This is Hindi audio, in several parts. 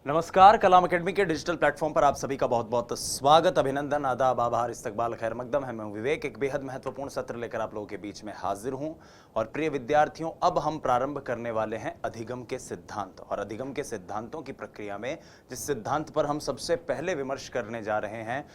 नमस्कार। कलाम एकेडमी के डिजिटल प्लेटफॉर्म पर आप सभी का बहुत बहुत स्वागत, अभिनंदन, आदाब, आभार, इस्तकबाल, खैर मकदम है। मैं विवेक एक बेहद महत्वपूर्ण सत्र लेकर आप लोगों के बीच में हाजिर हूं। और प्रिय विद्यार्थियों, अब हम प्रारंभ करने वाले हैं अधिगम के सिद्धांत। और अधिगम के सिद्धांतों की प्रक्रिया में जिस सिद्धांत पर हम सबसे पहले विमर्श करने जा रहे हैं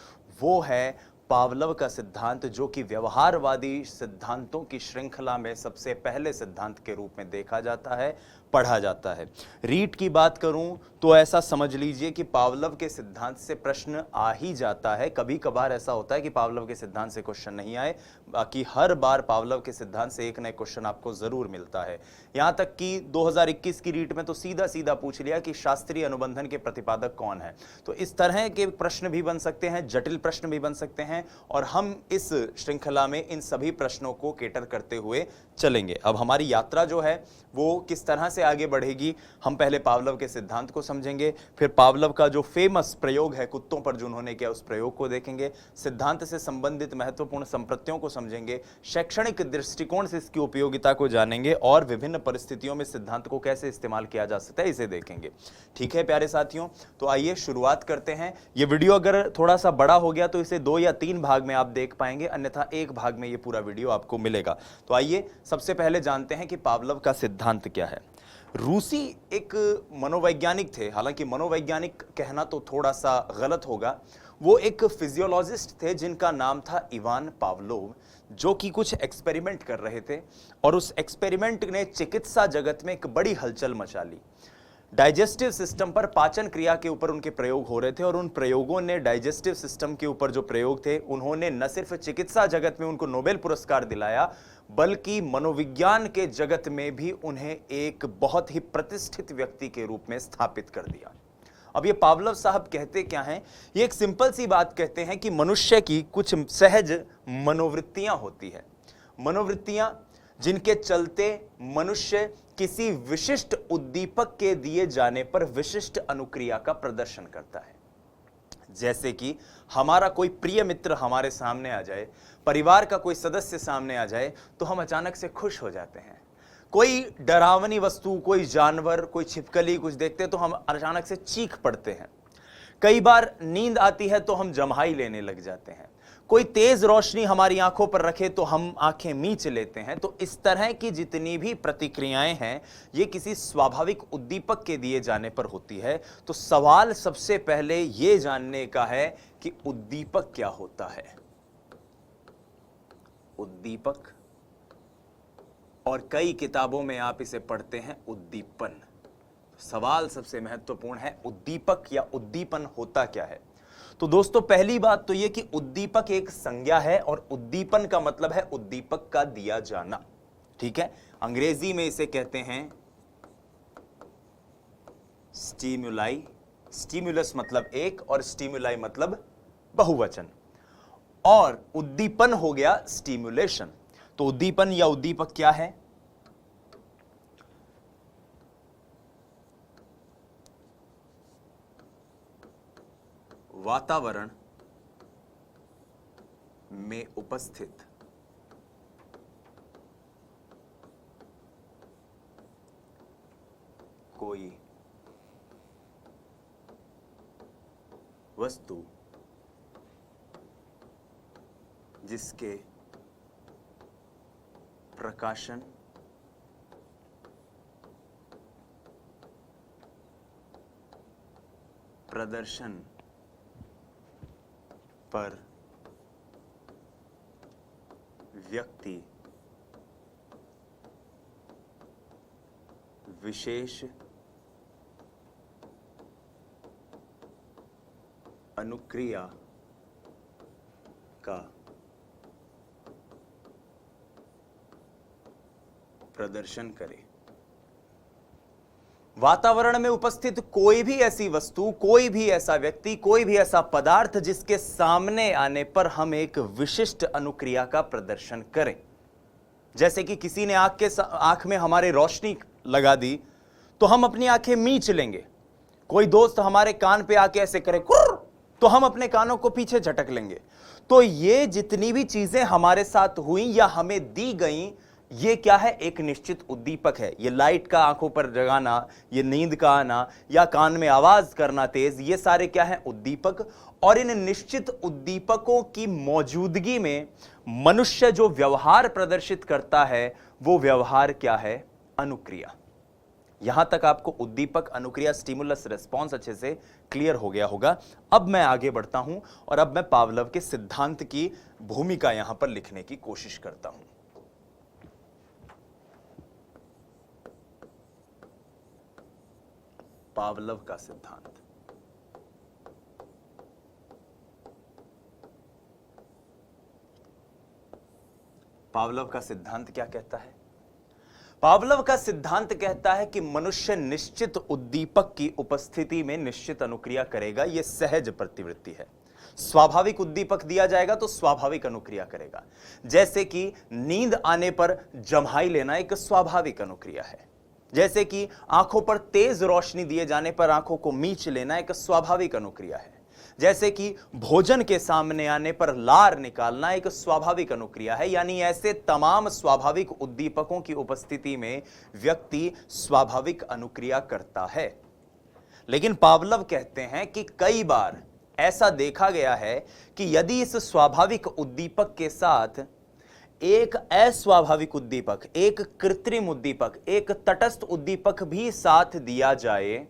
वो है पावलव का सिद्धांत, जो कि व्यवहारवादी सिद्धांतों की श्रृंखला में सबसे पहले सिद्धांत के रूप में देखा जाता है, पढ़ा जाता है। रीट की बात करूं तो ऐसा समझ लीजिए कि पावलव के सिद्धांत से प्रश्न आ ही जाता है। कभी कभार ऐसा होता है कि पावलव के सिद्धांत से क्वेश्चन नहीं आए, बाकी हर बार पावलव के सिद्धांत से एक नए क्वेश्चन आपको जरूर मिलता है। यहां तक कि 2021 की रीट में तो सीधा सीधा पूछ लिया कि शास्त्रीय अनुबंधन के प्रतिपादक कौन है। तो इस तरह के प्रश्न भी बन सकते हैं, जटिल प्रश्न भी बन सकते हैं, और हम इस श्रृंखला में इन सभी प्रश्नों को केटर करते हुए चलेंगे। अब हमारी यात्रा जो है वो किस तरह से आगे बढ़ेगी, हम पहले पावलव के सिद्धांत को समझेंगे, फिर पावलव का जो फेमस प्रयोग है कुत्तों पर जो उन्होंने किया उस प्रयोग को देखेंगे, सिद्धांत से संबंधित महत्वपूर्ण संप्रत्तियों को समझेंगे, शैक्षणिक दृष्टिकोण से इसकी उपयोगिता को जानेंगे, और विभिन्न परिस्थितियों में सिद्धांत को कैसे इस्तेमाल किया जा सकता है इसे देखेंगे। ठीक है प्यारे साथियों, तो आइए शुरुआत करते हैं। ये वीडियो अगर थोड़ा सा बड़ा हो गया तो इसे 2 या 3 भाग में आप देख पाएंगे, अन्यथा एक भाग में ये पूरा वीडियो आपको मिलेगा। तो आइए सबसे पहले जानते हैं कि पावलव का सिद्धांत क्या है। रूसी एक मनोवैज्ञानिक थे, हालांकि मनोवैज्ञानिक कहना तो थोड़ा सा गलत होगा, वो एक फिजियोलॉजिस्ट थे जिनका नाम था इवान पावलोव, जो कि कुछ एक्सपेरिमेंट कर रहे थे, और उस एक्सपेरिमेंट ने चिकित्सा जगत में एक बड़ी हलचल मचा ली। डाइजेस्टिव सिस्टम पर, पाचन क्रिया के ऊपर उनके प्रयोग हो रहे थे, और उन प्रयोगों ने डाइजेस्टिव सिस्टम के ऊपर जो प्रयोग थे उन्होंने न सिर्फ चिकित्सा जगत में उनको नोबेल पुरस्कार दिलाया, बल्कि मनोविज्ञान के जगत में भी उन्हें एक बहुत ही प्रतिष्ठित व्यक्ति के रूप में स्थापित कर दिया। अब ये पावलव साहब कहते क्या हैं? ये एक सिंपल सी बात कहते हैं कि मनुष्य की कुछ सहज मनोवृत्तियां होती है, मनोवृत्तियां जिनके चलते मनुष्य किसी विशिष्ट उद्दीपक के दिए जाने पर विशिष्ट अनुक्रिया का प्रदर्शन करता है। जैसे कि हमारा कोई प्रिय मित्र हमारे सामने आ जाए, परिवार का कोई सदस्य सामने आ जाए, तो हम अचानक से खुश हो जाते हैं। कोई डरावनी वस्तु, कोई जानवर, कोई छिपकली कुछ देखते हैं तो हम अचानक से चीख पड़ते हैं। कई बार नींद आती है तो हम जम्हाई लेने लग जाते हैं। कोई तेज रोशनी हमारी आंखों पर रखे तो हम आंखें मीच लेते हैं। तो इस तरह की जितनी भी प्रतिक्रियाएं हैं ये किसी स्वाभाविक उद्दीपक के दिए जाने पर होती है। तो सवाल सबसे पहले ये जानने का है कि उद्दीपक क्या होता है। उद्दीपक, और कई किताबों में आप इसे पढ़ते हैं उद्दीपन। सवाल सबसे महत्वपूर्ण है, उद्दीपक या उद्दीपन होता क्या है। तो दोस्तों पहली बात तो यह कि उद्दीपक एक संज्ञा है, और उद्दीपन का मतलब है उद्दीपक का दिया जाना। ठीक है, अंग्रेजी में इसे कहते हैं स्टिमुलाई। स्टिमुलस मतलब एक, और स्टिमुलाई मतलब बहुवचन, और उद्दीपन हो गया स्टिमुलेशन। तो उद्दीपन या उद्दीपक क्या है? वातावरण में उपस्थित कोई वस्तु जिसके प्रकाशन, प्रदर्शन पर व्यक्ति विशेष अनुक्रिया का प्रदर्शन करे। वातावरण में उपस्थित कोई भी ऐसी वस्तु, कोई भी ऐसा व्यक्ति, कोई भी ऐसा पदार्थ जिसके सामने आने पर हम एक विशिष्ट अनुक्रिया का प्रदर्शन करें। जैसे कि किसी ने आंख में हमारे रोशनी लगा दी तो हम अपनी आंखें मीच लेंगे। कोई दोस्त हमारे कान पे आके ऐसे करे कुर्र, तो हम अपने कानों को पीछे झटक लेंगे। तो ये जितनी भी चीजें हमारे साथ हुई या हमें दी गई, ये क्या है? एक निश्चित उद्दीपक है। ये लाइट का आंखों पर जगाना, ये नींद का आना, या कान में आवाज करना तेज, ये सारे क्या है? उद्दीपक। और इन निश्चित उद्दीपकों की मौजूदगी में मनुष्य जो व्यवहार प्रदर्शित करता है, वो व्यवहार क्या है? अनुक्रिया। यहां तक आपको उद्दीपक, अनुक्रिया, स्टिमुलस, रिस्पॉन्स अच्छे से क्लियर हो गया होगा। अब मैं आगे बढ़ता हूं और अब मैं पावलोव के सिद्धांत की भूमिका यहां पर लिखने की कोशिश करता हूं। पावलोव का सिद्धांत। पावलोव का सिद्धांत क्या कहता है? पावलोव का सिद्धांत कहता है कि मनुष्य निश्चित उद्दीपक की उपस्थिति में निश्चित अनुक्रिया करेगा। यह सहज प्रवृत्ति है। स्वाभाविक उद्दीपक दिया जाएगा तो स्वाभाविक अनुक्रिया करेगा। जैसे कि नींद आने पर जम्हाई लेना एक स्वाभाविक अनुक्रिया है। जैसे कि आंखों पर तेज रोशनी दिए जाने पर आंखों को मीच लेना एक स्वाभाविक अनुक्रिया है। जैसे कि भोजन के सामने आने पर लार निकालना एक स्वाभाविक अनुक्रिया है। यानी ऐसे तमाम स्वाभाविक उद्दीपकों की उपस्थिति में व्यक्ति स्वाभाविक अनुक्रिया करता है। लेकिन पावलोव कहते हैं कि कई बार ऐसा देखा गया है कि यदि इस स्वाभाविक उद्दीपक के साथ एक अस्वाभाविक उद्दीपक, एक कृत्रिम उद्दीपक, एक तटस्थ उद्दीपक भी साथ दिया जाए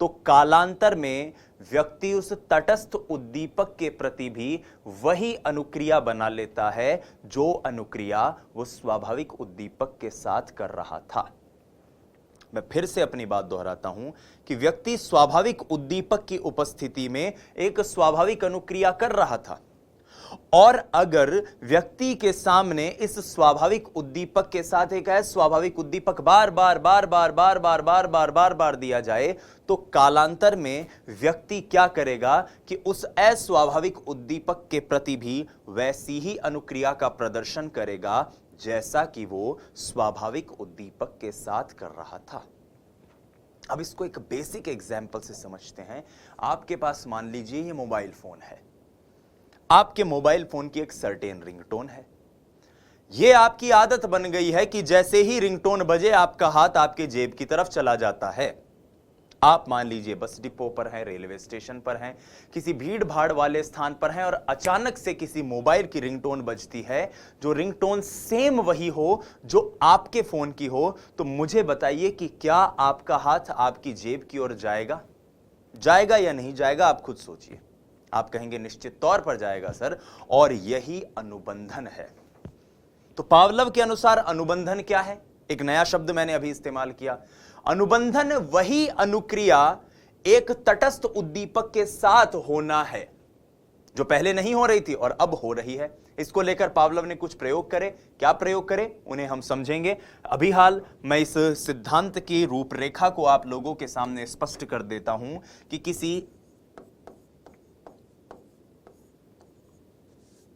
तो कालांतर में व्यक्ति उस तटस्थ उद्दीपक के प्रति भी वही अनुक्रिया बना लेता है जो अनुक्रिया वो स्वाभाविक उद्दीपक के साथ कर रहा था। मैं फिर से अपनी बात दोहराता हूं कि व्यक्ति स्वाभाविक उद्दीपक की उपस्थिति में एक स्वाभाविक अनुक्रिया कर रहा था, और अगर व्यक्ति के सामने इस स्वाभाविक उद्दीपक के साथ एक अस्वाभाविक उद्दीपक बार बार बार बार बार बार बार बार बार बार दिया जाए तो कालांतर में व्यक्ति क्या करेगा कि उस अस्वाभाविक उद्दीपक के प्रति भी वैसी ही अनुक्रिया का प्रदर्शन करेगा जैसा कि वो स्वाभाविक उद्दीपक के साथ कर रहा था। अब इसको एक बेसिक एग्जाम्पल से समझते हैं। आपके पास मान लीजिए ये मोबाइल फोन है। आपके मोबाइल फोन की एक सर्टेन रिंगटोन है। यह आपकी आदत बन गई है कि जैसे ही रिंगटोन बजे आपका हाथ आपके जेब की तरफ चला जाता है। आप मान लीजिए बस डिपो पर हैं, रेलवे स्टेशन पर हैं, किसी भीड़ भाड़ वाले स्थान पर हैं और अचानक से किसी मोबाइल की रिंगटोन बजती है, जो रिंगटोन सेम वही हो जो आपके फोन की हो, तो मुझे बताइए कि क्या आपका हाथ आपकी जेब की ओर जाएगा? जाएगा या नहीं जाएगा? आप खुद सोचिए। आप कहेंगे निश्चित तौर पर जाएगा सर, और यही अनुबंधन है। तो पावलोव के अनुसार अनुबंधन क्या है? एक नया शब्द मैंने अभी इस्तेमाल किया। अनुबंधन वही अनुक्रिया एक तटस्थ उद्दीपक के साथ होना है जो पहले नहीं हो रही थी और अब हो रही है। इसको लेकर पावलोव ने कुछ प्रयोग करे। क्या प्रयोग करे उन्हें हम समझेंगे। अभी हाल मैं इस सिद्धांत की रूपरेखा को आप लोगों के सामने स्पष्ट कर देता हूं कि किसी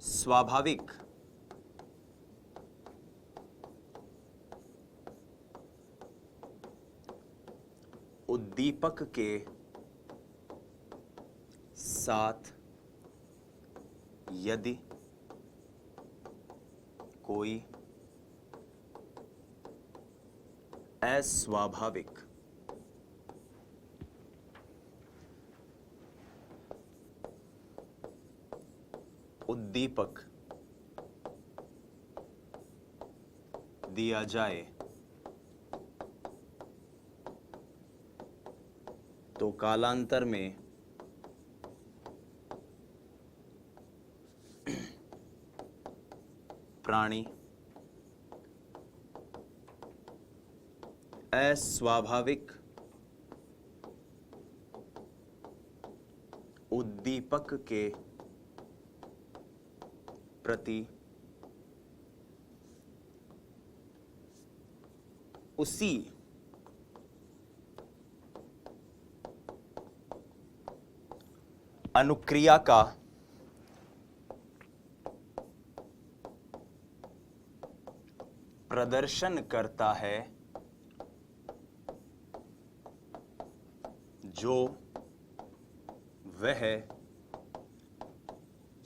स्वाभाविक उद्दीपक के साथ यदि कोई अस्वाभाविक उद्दीपक दिया जाए तो कालांतर में प्राणी अस्वाभाविक उद्दीपक के प्रति उसी अनुक्रिया का प्रदर्शन करता है जो वह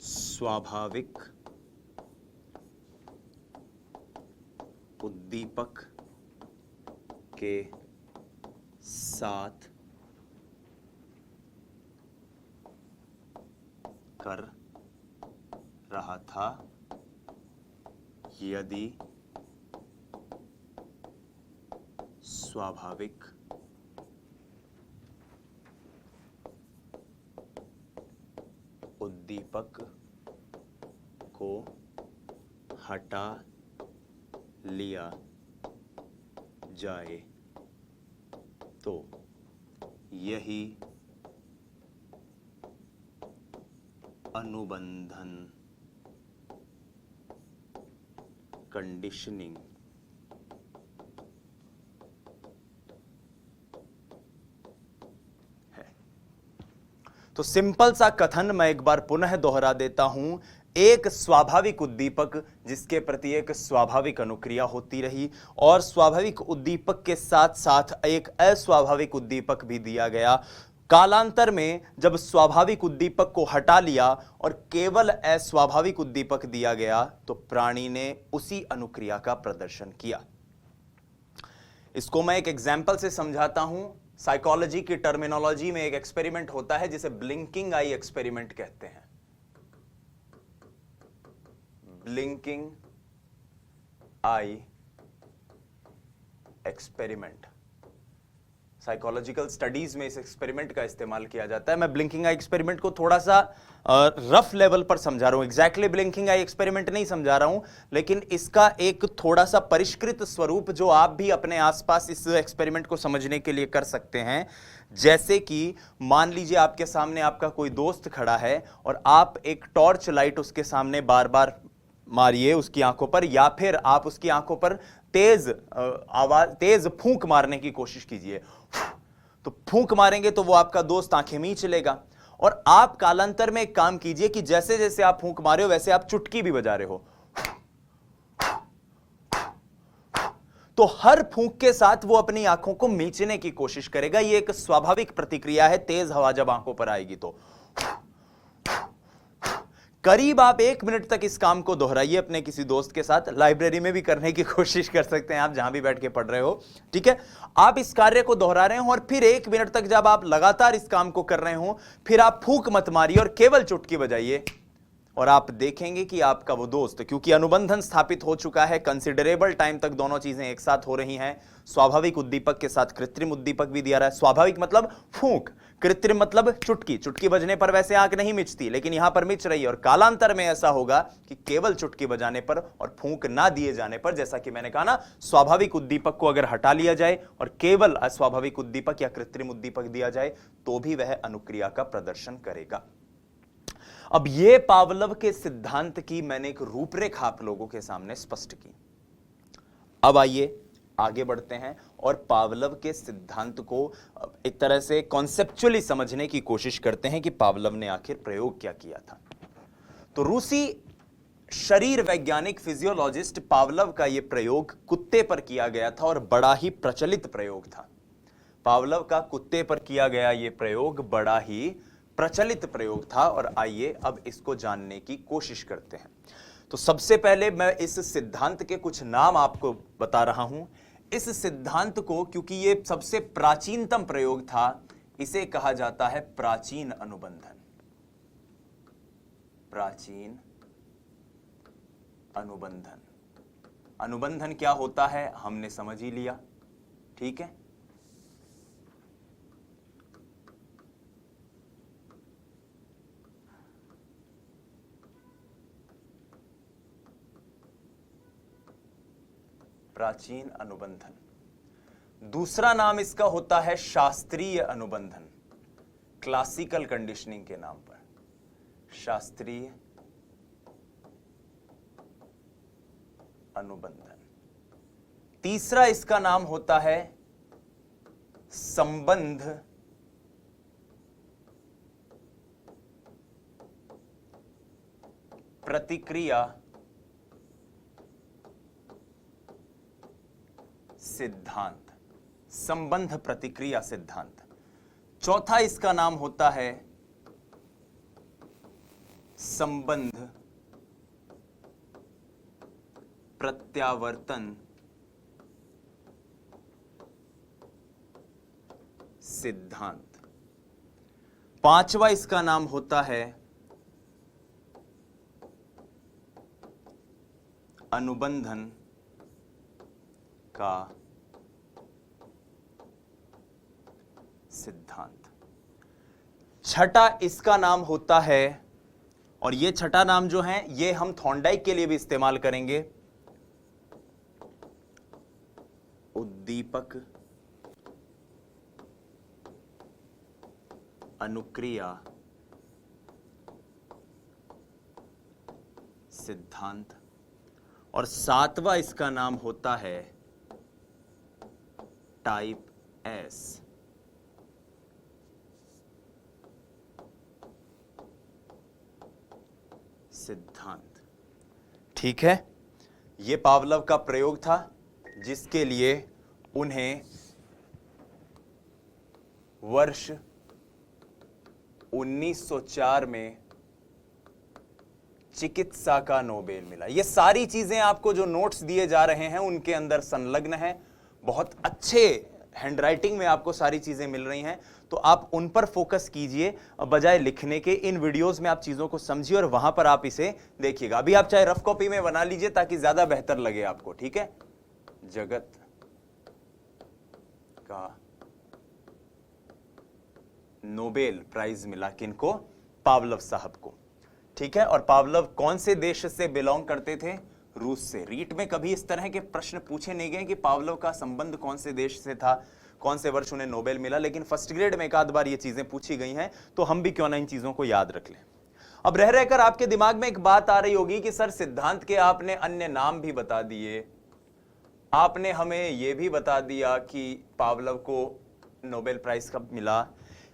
स्वाभाविक उद्दीपक के साथ कर रहा था यदि स्वाभाविक उद्दीपक को हटा लिया जाए तो यही अनुबंधन कंडीशनिंग है। तो सिंपल सा कथन मैं एक बार पुनः दोहरा देता हूं। एक स्वाभाविक उद्दीपक जिसके प्रति एक स्वाभाविक अनुक्रिया होती रही और स्वाभाविक उद्दीपक के साथ साथ एक अस्वाभाविक उद्दीपक भी दिया गया। कालांतर में जब स्वाभाविक उद्दीपक को हटा लिया और केवल अस्वाभाविक उद्दीपक दिया गया तो प्राणी ने उसी अनुक्रिया का प्रदर्शन किया। इसको मैं एक एग्जाम्पल से समझाता हूं। साइकोलॉजी की टर्मिनोलॉजी में एक एक्सपेरिमेंट होता है जिसे ब्लिंकिंग आई एक्सपेरिमेंट कहते हैं। ब्लिंकिंग आई एक्सपेरिमेंट साइकोलॉजिकल स्टडीज में इस एक्सपेरिमेंट का इस्तेमाल किया जाता है। मैं ब्लिंकिंग आई एक्सपेरिमेंट को थोड़ा सा रफ लेवल पर समझा रहा हूं। एग्जैक्टली ब्लिंकिंग आई एक्सपेरिमेंट नहीं समझा रहा हूं, लेकिन इसका एक थोड़ा सा परिष्कृत स्वरूप जो आप भी अपने आसपास इस एक्सपेरिमेंट को समझने के लिए कर सकते हैं। जैसे कि मान लीजिए आपके सामने आपका कोई दोस्त खड़ा है और आप एक टॉर्च लाइट उसके सामने बार बार मारिए उसकी आंखों पर, या फिर आप उसकी आंखों पर तेज फूंक मारने की कोशिश कीजिए। तो फूंक मारेंगे तो वो आपका दोस्त आंखें मींच लेगा। और आप कालांतर में एक काम कीजिए कि जैसे जैसे आप फूंक मारे हो वैसे आप चुटकी भी बजा रहे हो। तो हर फूंक के साथ वो अपनी आंखों को मींचने की कोशिश करेगा। ये एक स्वाभाविक प्रतिक्रिया है तेज हवा जब आंखों पर आएगी तो। करीब आप 1 मिनट तक इस काम को दोहराइए अपने किसी दोस्त के साथ। लाइब्रेरी में भी करने की कोशिश कर सकते हैं आप, जहां भी बैठ के पढ़ रहे हो, ठीक है। आप इस कार्य को दोहरा रहे हो और फिर 1 मिनट तक जब आप लगातार इस काम को कर रहे हो, फिर आप फूंक मत मारिए और केवल चुटकी बजाइए और आप देखेंगे कि आपका वो दोस्त, क्योंकि अनुबंधन स्थापित हो चुका है, कंसिडरेबल टाइम तक दोनों चीजें एक साथ हो रही हैं। स्वाभाविक उद्दीपक के साथ कृत्रिम उद्दीपक भी दिया रहा है। स्वाभाविक मतलब फूंक, कृत्रिम मतलब चुटकी। चुटकी बजने पर वैसे आंख नहीं मिचती, लेकिन यहां पर मिच रही है। और कालांतर में ऐसा होगा कि केवल चुटकी बजाने पर और फूंक ना दिए जाने पर, जैसा कि मैंने कहा ना, स्वाभाविक उद्दीपक को अगर हटा लिया जाए और केवल अस्वाभाविक उद्दीपक या कृत्रिम उद्दीपक दिया जाए तो भी वह अनुक्रिया का प्रदर्शन करेगा। अब यह पावलोव के सिद्धांत की मैंने एक रूपरेखा आप लोगों के सामने स्पष्ट की। अब आइए आगे बढ़ते हैं और पावलोव के सिद्धांत को एक तरह से कॉन्सेप्चुअली समझने की कोशिश करते हैं कि पावलोव ने आखिर प्रयोग क्या किया था। तो रूसी शरीर वैज्ञानिक फिजियोलॉजिस्ट पावलोव का यह प्रयोग कुत्ते पर किया गया था और बड़ा ही प्रचलित प्रयोग था। पावलोव का कुत्ते पर किया गया यह प्रयोग बड़ा ही प्रचलित प्रयोग था और आइए अब इसको जानने की कोशिश करते हैं। तो सबसे पहले मैं इस सिद्धांत के कुछ नाम आपको बता रहा हूं। इस सिद्धांत को, क्योंकि यह सबसे प्राचीनतम प्रयोग था, इसे कहा जाता है प्राचीन अनुबंधन। प्राचीन अनुबंधन। अनुबंधन क्या होता है हमने समझ ही लिया, ठीक है। प्राचीन अनुबंधन। दूसरा नाम इसका होता है शास्त्रीय अनुबंधन, क्लासिकल कंडीशनिंग के नाम पर, शास्त्रीय अनुबंधन। तीसरा इसका नाम होता है संबंध प्रतिक्रिया सिद्धांत, संबंध प्रतिक्रिया सिद्धांत। चौथा इसका नाम होता है संबंध प्रत्यावर्तन सिद्धांत। पांचवा इसका नाम होता है अनुबंधन का सिद्धांत। छठा इसका नाम होता है, और ये छठा नाम जो है ये हम थॉर्नडाइक के लिए भी इस्तेमाल करेंगे, उद्दीपक अनुक्रिया सिद्धांत। और सातवां इसका नाम होता है टाइप एस सिद्धांत। ठीक है, यह पावलोव का प्रयोग था जिसके लिए उन्हें वर्ष 1904 में चिकित्सा का नोबेल मिला। ये सारी चीजें आपको जो नोट्स दिए जा रहे हैं उनके अंदर संलग्न है, बहुत अच्छे हैंडराइटिंग में आपको सारी चीजें मिल रही हैं, तो आप उन पर फोकस कीजिए बजाय लिखने के। इन वीडियोस में आप चीजों को समझिए और वहां पर आप इसे देखिएगा। अभी आप चाहे रफ कॉपी में बना लीजिए ताकि ज्यादा बेहतर लगे आपको। ठीक है, जगत का नोबेल प्राइज मिला किनको? पावलोव साहब को। ठीक है, और पावलोव कौन से देश से बिलोंग करते थे? रूस से। रीट में कभी इस तरह के प्रश्न पूछे नहीं गए कि पावलोव का संबंध कौन से देश से था, कौन से वर्ष उन्हें नोबेल मिला, लेकिन फर्स्ट ग्रेड में एक आध बार ये चीजें पूछी गई हैं, तो हम भी क्यों ना इन चीजों को याद रख लें। अब रह रहकर आपके दिमाग में एक बात आ रही होगी कि सर सिद्धांत के आपने अन्य नाम भी बता दिए, आपने हमें यह भी बता दिया कि पावलोव को नोबेल प्राइज कब मिला,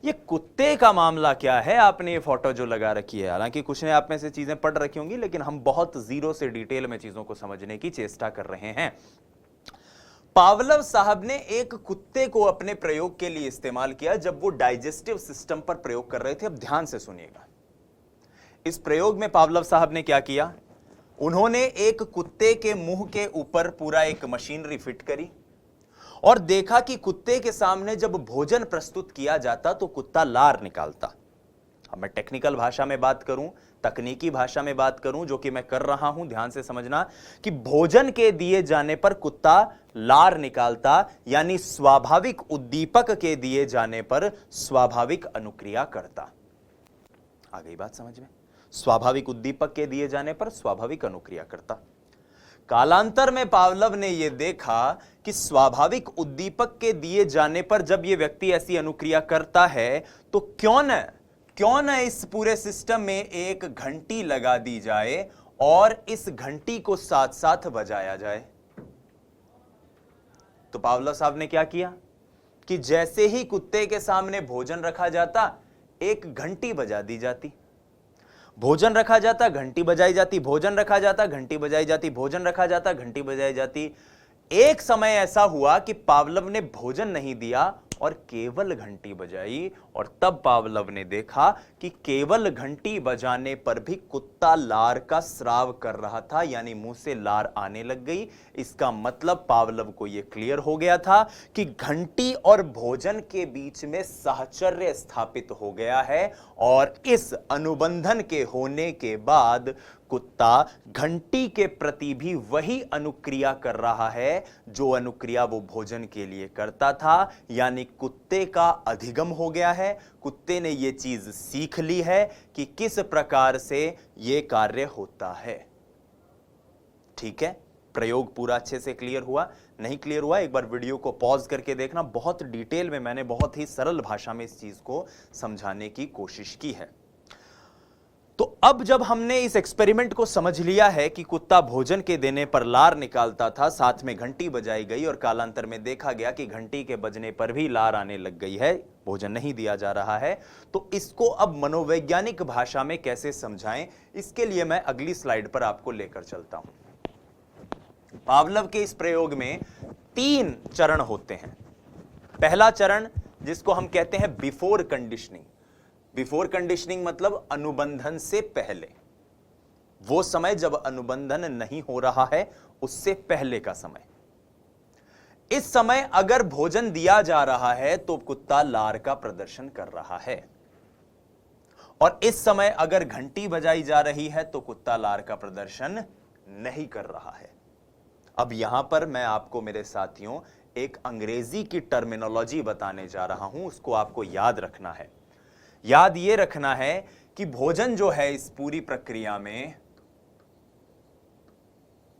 ये कुत्ते का मामला क्या है? आपने ये फोटो जो लगा रखी है, हालांकि कुछ ने आप में से चीजें पढ़ रखी होंगी, लेकिन हम बहुत जीरो से डिटेल में चीजों को समझने की चेष्टा कर रहे हैं। पावलोव साहब ने एक कुत्ते को अपने प्रयोग के लिए इस्तेमाल किया जब वो डाइजेस्टिव सिस्टम पर प्रयोग कर रहे थे। अब ध्यान से सुनिएगा, इस प्रयोग में पावलोव साहब ने क्या किया? उन्होंने एक कुत्ते के मुंह के ऊपर पूरा एक मशीनरी फिट करी और देखा कि कुत्ते के सामने जब भोजन प्रस्तुत किया जाता तो कुत्ता लार निकालता। अब मैं टेक्निकल भाषा में बात करूं, तकनीकी भाषा में बात करूं, जो कि मैं कर रहा हूं, ध्यान से समझना कि भोजन के दिए जाने पर कुत्ता लार निकालता, यानी स्वाभाविक उद्दीपक के दिए जाने पर स्वाभाविक अनुक्रिया करता। आ गई बात समझ में? स्वाभाविक उद्दीपक के दिए जाने पर स्वाभाविक अनुक्रिया करता। कालांतर में पावलोव ने यह देखा कि स्वाभाविक उद्दीपक के दिए जाने पर जब यह व्यक्ति ऐसी अनुक्रिया करता है तो क्यों न इस पूरे सिस्टम में एक घंटी लगा दी जाए और इस घंटी को साथ साथ बजाया जाए। तो पावलोव साहब ने क्या किया कि जैसे ही कुत्ते के सामने भोजन रखा जाता, एक घंटी बजा दी जाती। भोजन रखा जाता, घंटी बजाई जाती, भोजन रखा जाता, घंटी बजाई जाती, भोजन रखा जाता, घंटी बजाई जाती। एक समय ऐसा हुआ कि पावलोव ने भोजन नहीं दिया और केवल घंटी बजाई, और तब पावलोव ने देखा कि केवल घंटी बजाने पर भी कुत्ता लार का स्राव कर रहा था, यानी मुंह से लार आने लग गई। इसका मतलब पावलोव को यह क्लियर हो गया था कि घंटी और भोजन के बीच में साहचर्य स्थापित हो गया है, और इस अनुबंधन के होने के बाद कुत्ता घंटी के प्रति भी वही अनुक्रिया कर रहा है जो अनुक्रिया वो भोजन के लिए करता था, यानी कुत्ते का अधिगम हो गया है। कुत्ते ने ये चीज सीख ली है कि किस प्रकार से ये कार्य होता है। ठीक है, प्रयोग पूरा अच्छे से क्लियर हुआ? नहीं क्लियर हुआ, एक बार वीडियो को पॉज करके देखना, बहुत डिटेल में मैंने बहुत ही सरल भाषा में इस चीज को समझाने की कोशिश की है। तो अब जब हमने इस एक्सपेरिमेंट को समझ लिया है कि कुत्ता भोजन के देने पर लार निकालता था, साथ में घंटी बजाई गई और कालांतर में देखा गया कि घंटी के बजने पर भी लार आने लग गई है, भोजन नहीं दिया जा रहा है, तो इसको अब मनोवैज्ञानिक भाषा में कैसे समझाएं, इसके लिए मैं अगली स्लाइड पर आपको लेकर चलता हूं। पावलोव के इस प्रयोग में 3 चरण होते हैं। पहला चरण जिसको हम कहते हैं बिफोर कंडीशनिंग। बिफोर कंडीशनिंग मतलब अनुबंधन से पहले, वो समय जब अनुबंधन नहीं हो रहा है उससे पहले का समय। इस समय अगर भोजन दिया जा रहा है तो कुत्ता लार का प्रदर्शन कर रहा है, और इस समय अगर घंटी बजाई जा रही है तो कुत्ता लार का प्रदर्शन नहीं कर रहा है। अब यहां पर मैं आपको मेरे साथियों एक अंग्रेजी की टर्मिनोलॉजी बताने जा रहा हूं, उसको आपको याद रखना है। याद यह रखना है कि भोजन जो है इस पूरी प्रक्रिया में,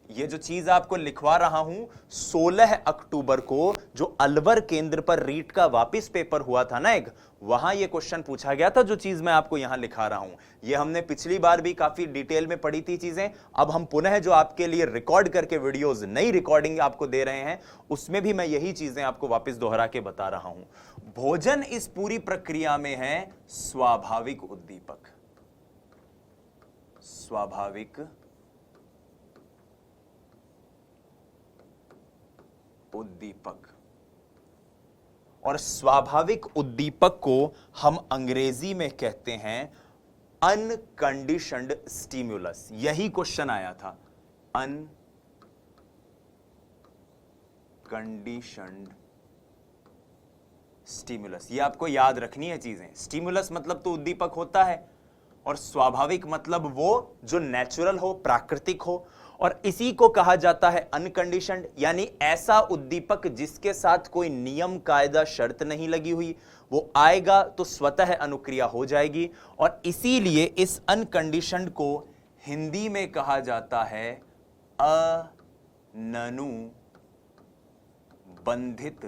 ये जो चीज आपको लिखवा रहा हूं, 16 अक्टूबर को जो अलवर केंद्र पर रीट का वापिस पेपर हुआ था ना एक, वहां ये क्वेश्चन पूछा गया था। जो चीज मैं आपको यहां लिखा रहा हूं, ये हमने पिछली बार भी काफी डिटेल में पढ़ी थी चीजें। अब हम पुनः जो आपके लिए रिकॉर्ड करके वीडियोस, नई रिकॉर्डिंग आपको दे रहे हैं, उसमें भी मैं यही चीजें आपको वापस दोहरा के बता रहा हूं। भोजन इस पूरी प्रक्रिया में है स्वाभाविक उद्दीपक। स्वाभाविक उद्दीपक, और स्वाभाविक उद्दीपक को हम अंग्रेजी में कहते हैं अनकंडीशनड स्टिमुलस। यही क्वेश्चन आया था, अनकंडीशनड स्टिमुलस। ये आपको याद रखनी है चीजें। स्टिमुलस मतलब तो उद्दीपक होता है, और स्वाभाविक मतलब वो जो नेचुरल हो, प्राकृतिक हो, और इसी को कहा जाता है अनकंडीशनड, यानी ऐसा उद्दीपक जिसके साथ कोई नियम कायदा शर्त नहीं लगी हुई। वो आएगा तो स्वतः अनुक्रिया हो जाएगी, और इसीलिए इस अनकंडीशनड को हिंदी में कहा जाता है अनुबंधित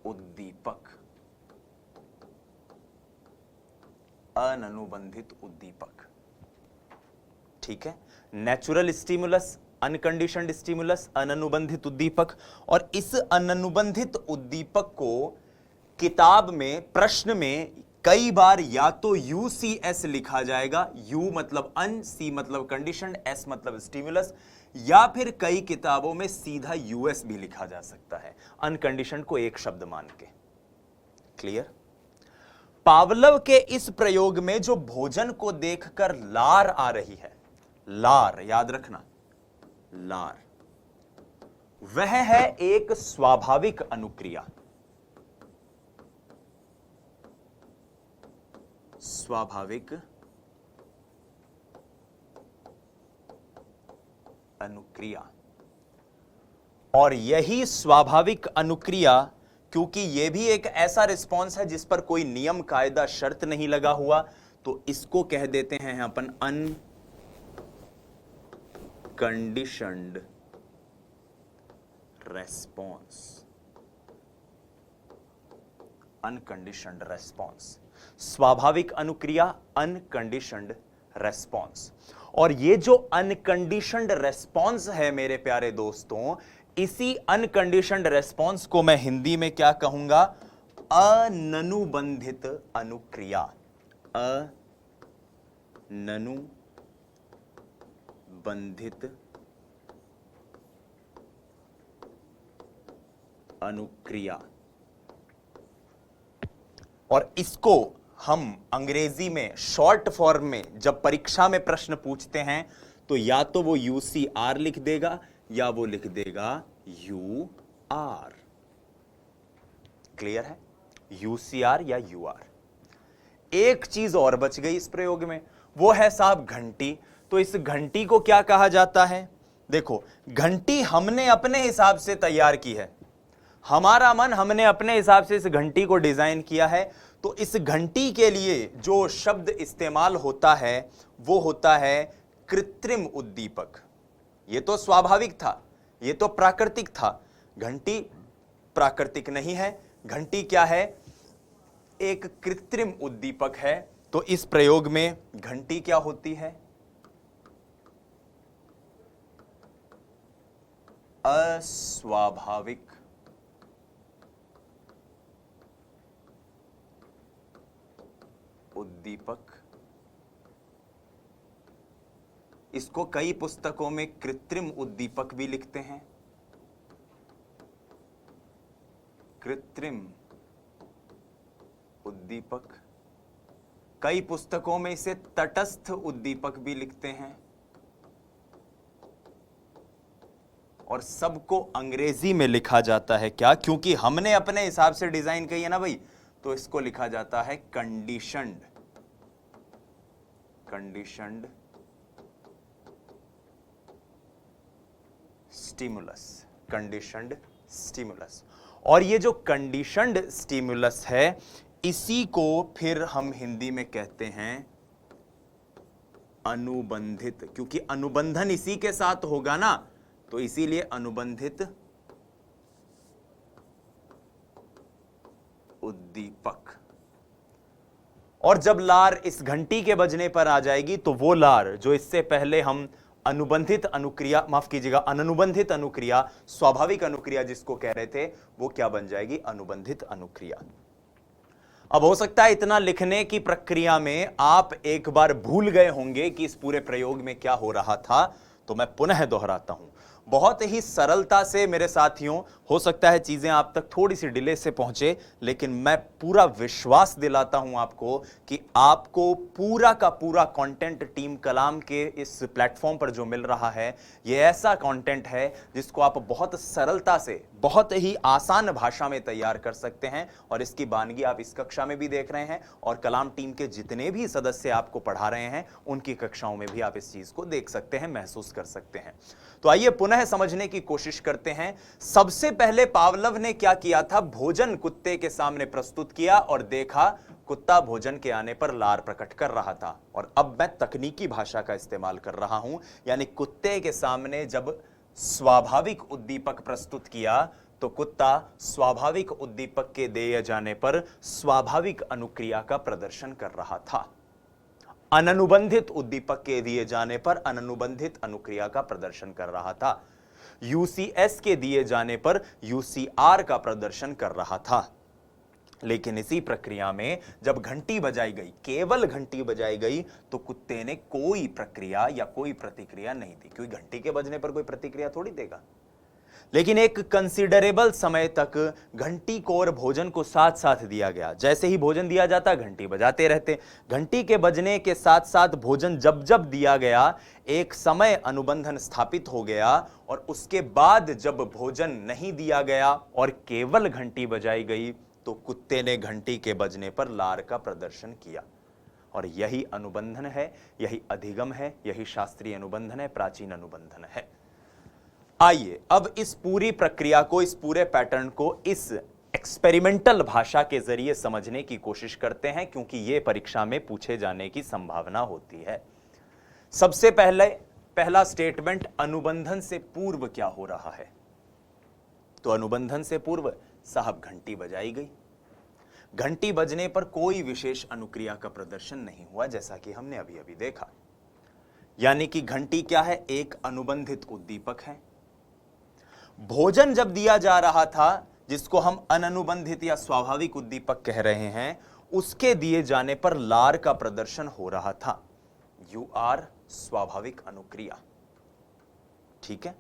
उद्दीपक। अनुबंधित उद्दीपक, ठीक है। नेचुरल स्टिमुलस, अनकंडीशनड स्टिमुलस, अनुबंधित उद्दीपक। और इस अनुबंधित उद्दीपक को किताब में, प्रश्न में कई बार या तो UCS लिखा जाएगा, U मतलब अन, C मतलब कंडीशनड, S मतलब स्टिमुलस, या फिर कई किताबों में सीधा US भी लिखा जा सकता है, अनकंडीशनड को एक शब्द मान के। क्लियर? पावलव के इस प्रयोग में जो भोजन को देखकर लार आ रही है, लार याद रखना, लार, वह है एक स्वाभाविक अनुक्रिया। स्वाभाविक अनुक्रिया, और यही स्वाभाविक अनुक्रिया, क्योंकि यह भी एक ऐसा रिस्पॉन्स है जिस पर कोई नियम कायदा शर्त नहीं लगा हुआ, तो इसको कह देते हैं अपन अनकंडीशनड रेस्पॉन्स। अनकंडीशनड रेस्पॉन्स, स्वाभाविक अनुक्रिया, अनकंडीशनड रेस्पॉन्स। और ये जो अनकंडीशनड रेस्पॉन्स है मेरे प्यारे दोस्तों, इसी अनकंडीशनड रेस्पॉन्स को मैं हिंदी में क्या कहूंगा? अननुबंधित अनुक्रिया। अननुबंधित अनुक्रिया। और इसको हम अंग्रेजी में शॉर्ट फॉर्म में जब परीक्षा में प्रश्न पूछते हैं तो या तो वो UCR लिख देगा या वो लिख देगा UR। क्लियर है? UCR या UR। एक चीज और बच गई इस प्रयोग में, वो है साहब घंटी। तो इस घंटी को क्या कहा जाता है? देखो, घंटी हमने अपने हिसाब से तैयार की है, हमारा मन, हमने अपने हिसाब से इस घंटी को डिजाइन किया है। तो इस घंटी के लिए जो शब्द इस्तेमाल होता है वो होता है कृत्रिम उद्दीपक। ये तो स्वाभाविक था, ये तो प्राकृतिक था। घंटी प्राकृतिक नहीं है, घंटी क्या है? एक कृत्रिम उद्दीपक है। तो इस प्रयोग में घंटी क्या होती है? अस्वाभाविक उद्दीपक। इसको कई पुस्तकों में कृत्रिम उद्दीपक भी लिखते हैं। कृत्रिम उद्दीपक, कई पुस्तकों में इसे तटस्थ उद्दीपक भी लिखते हैं, और सबको अंग्रेजी में लिखा जाता है क्या? क्योंकि हमने अपने हिसाब से डिजाइन की है ना भाई, तो इसको लिखा जाता है कंडीशनड स्टिमुलस, कंडीशनड स्टिमुलस। और ये जो कंडीशनड स्टिमुलस है, इसी को फिर हम हिंदी में कहते हैं अनुबंधित, क्योंकि अनुबंधन इसी के साथ होगा ना, तो इसीलिए अनुबंधित उद्दीपक। और जब लार इस घंटी के बजने पर आ जाएगी, तो वो लार जो इससे पहले हम अनुबंधित अनुक्रिया, माफ कीजिएगा, अनुबंधित अनुक्रिया, स्वाभाविक अनुक्रिया जिसको कह रहे थे, वो क्या बन जाएगी? अनुबंधित अनुक्रिया। अब हो सकता है इतना लिखने की प्रक्रिया में आप एक बार भूल गए होंगे कि इस पूरे प्रयोग में क्या हो रहा था, तो मैं पुनः दोहराता हूं। बहुत ही सरलता से मेरे साथियों, हो सकता है चीजें आप तक थोड़ी सी डिले से पहुंचे, लेकिन मैं पूरा विश्वास दिलाता हूं आपको कि आपको पूरा का पूरा कंटेंट टीम कलाम के इस प्लेटफॉर्म पर जो मिल रहा है, यह ऐसा कंटेंट है जिसको आप बहुत सरलता से, बहुत ही आसान भाषा में तैयार कर सकते हैं। और इसकी वानगी आप इस कक्षा में भी देख रहे हैं, और कलाम टीम के जितने भी सदस्य आपको पढ़ा रहे हैं, उनकी कक्षाओं में भी आप इस चीज को देख सकते हैं, महसूस कर सकते हैं। तो आइए पुनः समझने की कोशिश करते हैं। सबसे पहले पावलव ने क्या किया था? भोजन कुत्ते के सामने प्रस्तुत किया और देखा कुत्ता भोजन के आने पर लार प्रकट कर रहा था। और अब मैं तकनीकी भाषा का इस्तेमाल कर रहा हूं, यानी कुत्ते के सामने जब स्वाभाविक उद्दीपक प्रस्तुत किया, तो कुत्ता स्वाभाविक उद्दीपक के दिए जाने पर स्वाभाविक अनुक्रिया का प्रदर्शन कर रहा था। अनुबंधित उद्दीपक के दिए जाने पर अनुबंधित अनुक्रिया का प्रदर्शन कर रहा था। यूसीएस के दिए जाने पर यूसीआर का प्रदर्शन कर रहा था। लेकिन इसी प्रक्रिया में जब घंटी बजाई गई, केवल घंटी बजाई गई, तो कुत्ते ने कोई प्रक्रिया या कोई प्रतिक्रिया नहीं दी, क्योंकि घंटी के बजने पर कोई प्रतिक्रिया थोड़ी देगा। लेकिन एक कंसीडरेबल समय तक घंटी को और भोजन को साथ साथ दिया गया। जैसे ही भोजन दिया जाता, घंटी बजाते रहते। घंटी के बजने के साथ साथ भोजन जब जब दिया गया, एक समय अनुबंधन स्थापित हो गया। और उसके बाद जब भोजन नहीं दिया गया और केवल घंटी बजाई गई, तो कुत्ते ने घंटी के बजने पर लार का प्रदर्शन किया। और यही अनुबंधन है, यही अधिगम है, यही शास्त्रीय अनुबंधन है, प्राचीन अनुबंधन है। आइए अब इस पूरी प्रक्रिया को, इस पूरे पैटर्न को इस एक्सपेरिमेंटल भाषा के जरिए समझने की कोशिश करते हैं, क्योंकि यह परीक्षा में पूछे जाने की संभावना होती है। सबसे पहला स्टेटमेंट, अनुबंधन से पूर्व क्या हो रहा है? तो अनुबंधन से पूर्व साहब घंटी बजाई गई। घंटी बजने पर कोई विशेष अनुक्रिया का प्रदर्शन नहीं हुआ, जैसा कि हमने अभी अभी देखा। यानी कि घंटी क्या है? एक अनुबंधित उद्दीपक है। भोजन जब दिया जा रहा था, जिसको हम अनुबंधित या स्वाभाविक उद्दीपक कह रहे हैं, उसके दिए जाने पर लार का प्रदर्शन हो रहा था। यू आर स्वाभाविक अनुक्रिया। ठीक है।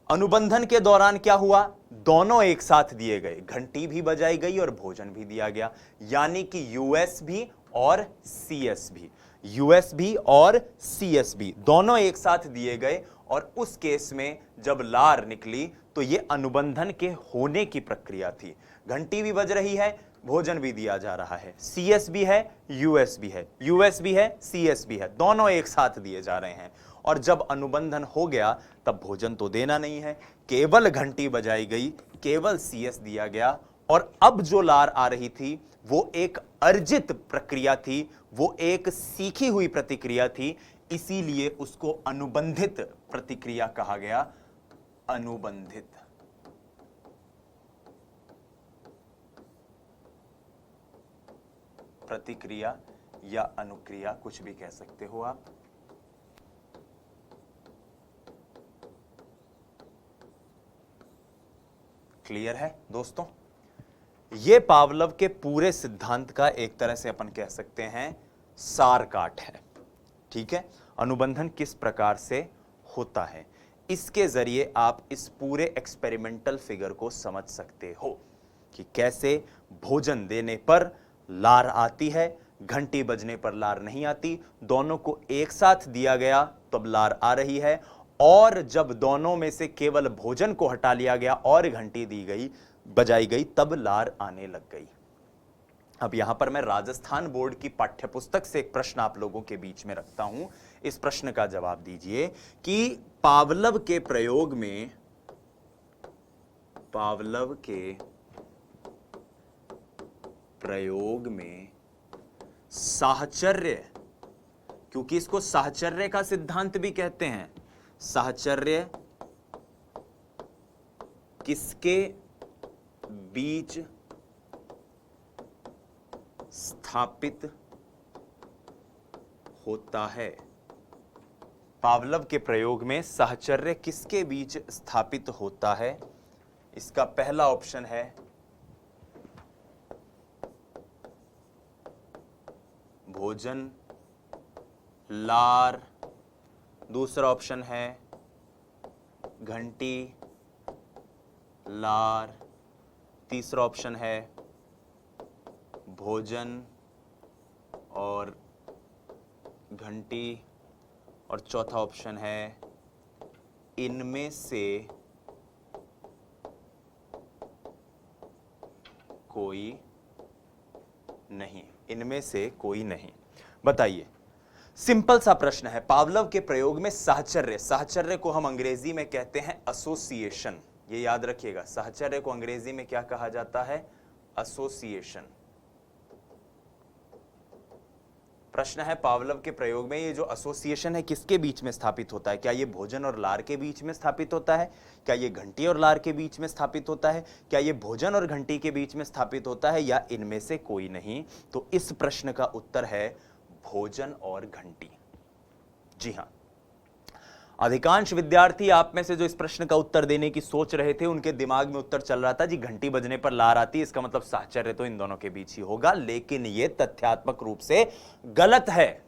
अनुबंधन के दौरान क्या हुआ? दोनों एक साथ दिए गए, घंटी भी बजाई गई और भोजन भी दिया गया। यानी कि यूएस भी और सीएस भी, यूएस भी और सीएस भी दोनों एक साथ दिए गए। और उस केस में जब लार निकली, तो यह अनुबंधन के होने की प्रक्रिया थी। घंटी भी बज रही है, भोजन भी दिया जा रहा है, सीएस भी है, यूएस भी है, यूएस भी है, सीएस भी है, दोनों एक साथ दिए जा रहे हैं। और जब अनुबंधन हो गया, तब भोजन तो देना नहीं है, केवल घंटी बजाई गई, केवल सीएस दिया गया। और अब जो लार आ रही थी, वो एक अर्जित प्रक्रिया थी, वो एक सीखी हुई प्रतिक्रिया थी, इसीलिए उसको अनुबंधित प्रतिक्रिया कहा गया। अनुबंधित प्रतिक्रिया या अनुक्रिया, कुछ भी कह सकते हो आप। क्लियर है दोस्तों? यह पावलव के पूरे सिद्धांत का एक तरह से अपन कह सकते हैं सार काट है। ठीक है। अनुबंधन किस प्रकार से होता है, इसके जरिए आप इस पूरे एक्सपेरिमेंटल फिगर को समझ सकते हो कि कैसे भोजन देने पर लार आती है, घंटी बजने पर लार नहीं आती। दोनों को एक साथ दिया गया तब लार आ रही है। और जब दोनों में से केवल भोजन को हटा लिया गया और घंटी दी गई, बजाई गई, तब लार आने लग गई। अब यहां पर मैं राजस्थान बोर्ड की पाठ्यपुस्तक से एक प्रश्न आप लोगों के बीच में रखता हूं। इस प्रश्न का जवाब दीजिए कि पावलव के प्रयोग में साहचर्य, क्योंकि इसको साहचर्य का सिद्धांत भी कहते हैं, साहचर्य किसके बीच स्थापित होता है? पावलव के प्रयोग में साहचर्य किसके बीच स्थापित होता है? इसका पहला ऑप्शन है भोजन, लार, दूसरा ऑप्शन है घंटी, लार, तीसरा ऑप्शन है भोजन और घंटी, और चौथा ऑप्शन है इनमें से कोई नहीं। इनमें से कोई नहीं। बताइए, सिंपल सा प्रश्न है। पावलव के प्रयोग में साहचर्य, साहचर्य को हम अंग्रेजी में कहते हैं एसोसिएशन, ये याद रखिएगा। साहचर्य को अंग्रेजी में क्या कहा जाता है? एसोसिएशन। प्रश्न है पावलव के प्रयोग में ये जो एसोसिएशन है किसके बीच में स्थापित होता है? क्या ये भोजन और लार के बीच में स्थापित होता है? क्या ये घंटी और लार के बीच में स्थापित होता है? क्या ये भोजन और घंटी के बीच में स्थापित होता है, या इनमें से कोई नहीं? तो इस प्रश्न का उत्तर है भोजन और घंटी। जी हां, अधिकांश विद्यार्थी आप में से जो इस प्रश्न का उत्तर देने की सोच रहे थे, उनके दिमाग में उत्तर चल रहा था जी घंटी बजने पर लार आती है, इसका मतलब साहचर्य तो इन दोनों के बीच ही होगा। लेकिन यह तथ्यात्मक रूप से गलत है।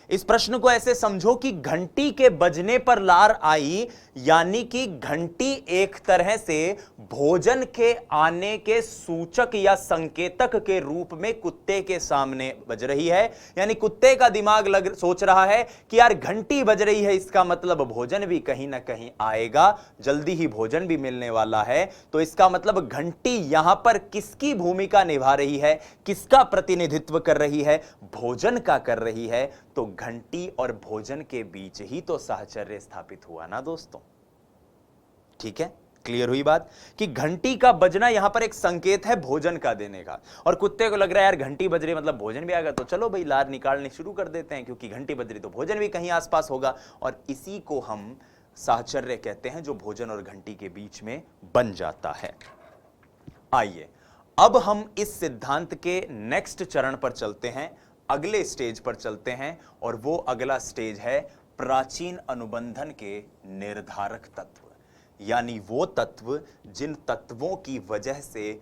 इस प्रश्न को ऐसे समझो कि घंटी के बजने पर लार आई, यानी कि घंटी एक तरह से भोजन के आने के सूचक या संकेतक के रूप में कुत्ते के सामने बज रही है। यानी कुत्ते का दिमाग सोच रहा है कि यार घंटी बज रही है, इसका मतलब भोजन भी कहीं ना कहीं आएगा, जल्दी ही भोजन भी मिलने वाला है। तो इसका मतलब घंटी यहां पर किसकी भूमिका निभा रही है, किसका प्रतिनिधित्व कर रही है? भोजन का कर रही है। तो घंटी और भोजन के बीच ही तो साहचर्य स्थापित हुआ ना दोस्तों। ठीक है, क्लियर हुई बात कि घंटी का बजना यहां पर एक संकेत है भोजन का देने का, और कुत्ते को लग रहा है यार घंटी बज रही मतलब भोजन भी आएगा, तो चलो भाई लार निकालने शुरू कर देते हैं, क्योंकि घंटी बज रही तो भोजन भी कहीं आसपास होगा। और इसी को हम साहचर्य कहते हैं, जो भोजन और घंटी के बीच में बन जाता है। आइए अब हम इस सिद्धांत के नेक्स्ट चरण पर चलते हैं, अगले स्टेज पर चलते हैं, और वो अगला स्टेज है प्राचीन अनुबंधन के निर्धारक तत्व, यानी वो तत्व जिन तत्वों की वजह से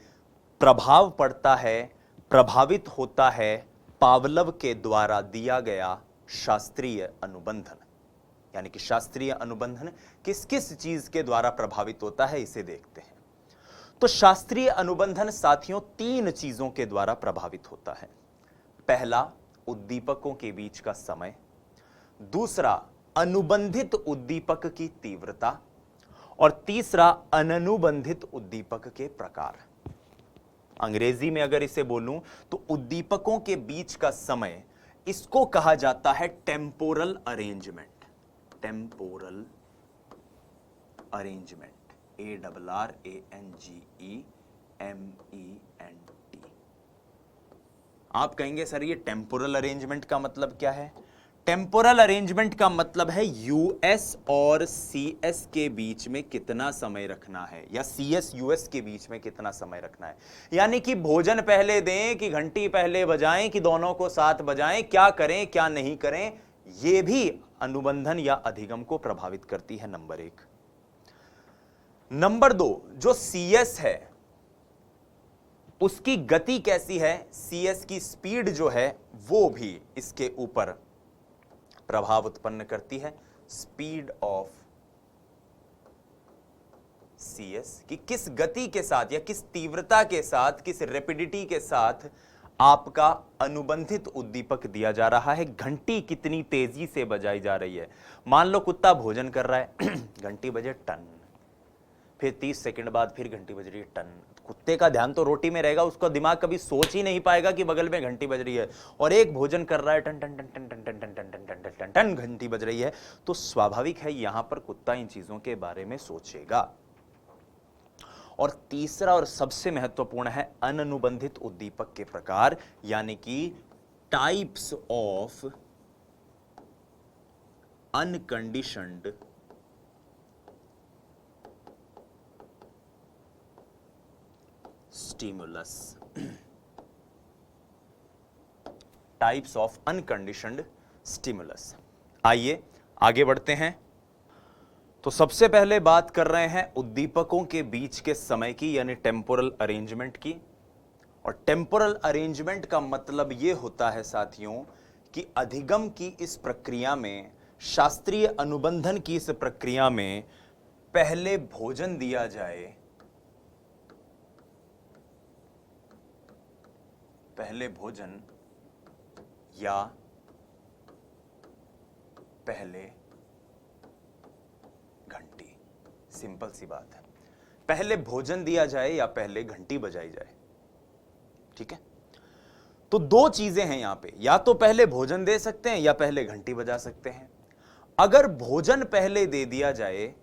प्रभाव पड़ता है, प्रभावित होता है पावलव के द्वारा दिया गया शास्त्रीय अनुबंधन। यानी कि शास्त्रीय अनुबंधन किस किस चीज के द्वारा प्रभावित होता है, इसे देखते हैं। तो शास्त्रीय अनुबंधन साथियों 3 चीजों के द्वारा प्रभावित होता है। पहला, उद्दीपकों के बीच का समय। दूसरा, अनुबंधित उद्दीपक की तीव्रता। और तीसरा, अननुबंधित उद्दीपक के प्रकार। अंग्रेजी में अगर इसे बोलूं तो उद्दीपकों के बीच का समय, इसको कहा जाता है temporal arrangement. Temporal arrangement, ARRANGEMENT। आप कहेंगे सर ये टेम्पोरल अरेंजमेंट का मतलब क्या है? टेम्पोरल अरेंजमेंट का मतलब है यूएस और सीएस के बीच में कितना समय रखना है, या सीएस यूएस के बीच में कितना समय रखना है। यानी कि भोजन पहले दें कि घंटी पहले बजाएं कि दोनों को साथ बजाएं, क्या करें क्या नहीं करें, यह भी अनुबंधन या अधिगम को प्रभावित करती है। नंबर 1। नंबर 2, जो सीएस है उसकी गति कैसी है, सीएस की स्पीड जो है वो भी इसके ऊपर प्रभाव उत्पन्न करती है। स्पीड ऑफ सीएस, कि किस गति के साथ या किस तीव्रता के साथ, किस रैपिडिटी के साथ आपका अनुबंधित उद्दीपक दिया जा रहा है, घंटी कितनी तेजी से बजाई जा रही है। मान लो कुत्ता भोजन कर रहा है, घंटी बजे टन, फिर 30 सेकंड बाद फिर घंटी बज रही है टन। कुत्ते का ध्यान तो रोटी में रहेगा, उसका दिमाग कभी सोच ही नहीं पाएगा कि बगल में घंटी बज रही है। और एक भोजन कर रहा है, टन टन टन टन टन टन टन टन टन टन टन टन घंटी बज रही है, तो स्वाभाविक है यहां पर कुत्ता इन चीजों के बारे में सोचेगा। और तीसरा और सबसे महत्वपूर्ण है अननुबंधित उद्दीपक के प्रकार, यानी कि types of unconditioned stimulus. Types of unconditioned stimulus. आइए आगे बढ़ते हैं। तो सबसे पहले बात कर रहे हैं उद्दीपकों के बीच के समय की, यानी टेम्पोरल अरेंजमेंट की। और टेम्पोरल अरेंजमेंट का मतलब यह होता है साथियों कि अधिगम की इस प्रक्रिया में, शास्त्रीय अनुबंधन की इस प्रक्रिया में पहले भोजन दिया जाए, पहले भोजन या पहले घंटी। सिंपल सी बात है, पहले भोजन दिया जाए या पहले घंटी बजाई जाए। ठीक है, तो दो चीजें हैं यहां पे, या तो पहले भोजन दे सकते हैं या पहले घंटी बजा सकते हैं। अगर भोजन पहले दे दिया जाए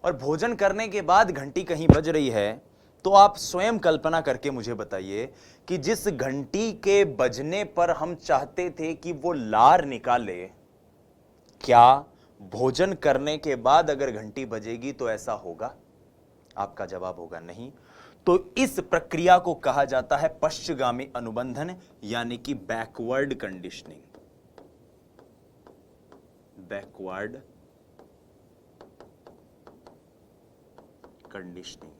और भोजन करने के बाद घंटी कहीं बज रही है, तो आप स्वयं कल्पना करके मुझे बताइए कि जिस घंटी के बजने पर हम चाहते थे कि वो लार निकाले, क्या भोजन करने के बाद अगर घंटी बजेगी तो ऐसा होगा? आपका जवाब होगा नहीं। तो इस प्रक्रिया को कहा जाता है पश्चगामी अनुबंधन, यानी कि बैकवर्ड कंडीशनिंग। Backward conditioning.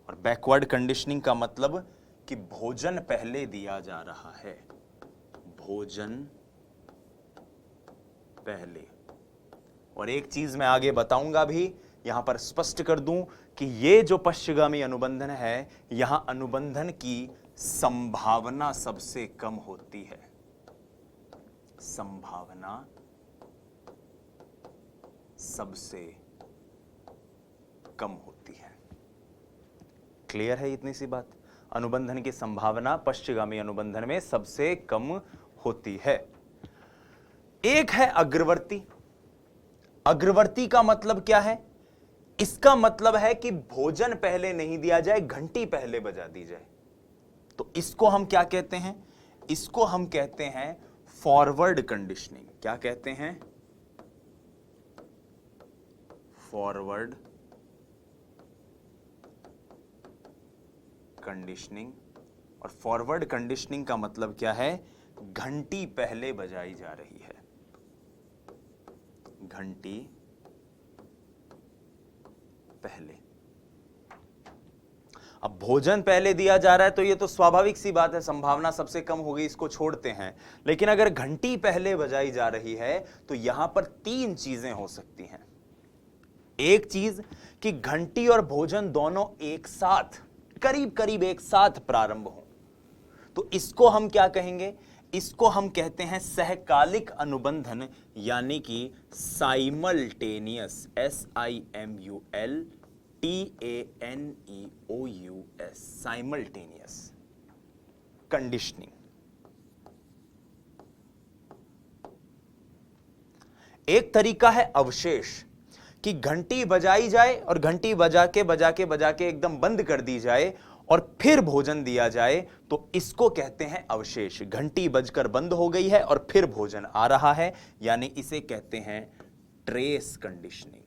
और बैकवर्ड कंडीशनिंग का मतलब कि भोजन पहले दिया जा रहा है, भोजन पहले। और एक चीज मैं आगे बताऊंगा भी, यहां पर स्पष्ट कर दूं कि ये जो पश्चगामी अनुबंधन है, यहां अनुबंधन की संभावना सबसे कम होती है। संभावना सबसे कम होती है। क्लियर है इतनी सी बात? अनुबंधन की संभावना पश्चगामी अनुबंधन में सबसे कम होती है। एक है अग्रवर्ती। अग्रवर्ती का मतलब क्या है? इसका मतलब है कि भोजन पहले नहीं दिया जाए, घंटी पहले बजा दी जाए। तो इसको हम क्या कहते हैं? इसको हम कहते हैं फॉरवर्ड कंडीशनिंग। क्या कहते हैं? Forward conditioning. और फॉरवर्ड कंडीशनिंग का मतलब क्या है? घंटी पहले बजाई जा रही है, घंटी पहले। अब भोजन पहले दिया जा रहा है तो ये तो स्वाभाविक सी बात है, संभावना सबसे कम हो गई, इसको छोड़ते हैं। लेकिन अगर घंटी पहले बजाई जा रही है तो यहां पर तीन चीजें हो सकती हैं। एक चीज कि घंटी और भोजन दोनों एक साथ, करीब करीब एक साथ प्रारंभ हो, तो इसको हम क्या कहेंगे? इसको हम कहते हैं सहकालिक अनुबंधन, यानी कि साइमल्टेनियस, SIMULTANEOUS, साइमल्टेनियस कंडीशनिंग। एक तरीका है अवशेष, कि घंटी बजाई जाए और घंटी बजा के एकदम बंद कर दी जाए और फिर भोजन दिया जाए, तो इसको कहते हैं अवशेष। घंटी बजकर बंद हो गई है और फिर भोजन आ रहा है, यानी इसे कहते हैं ट्रेस कंडीशनिंग।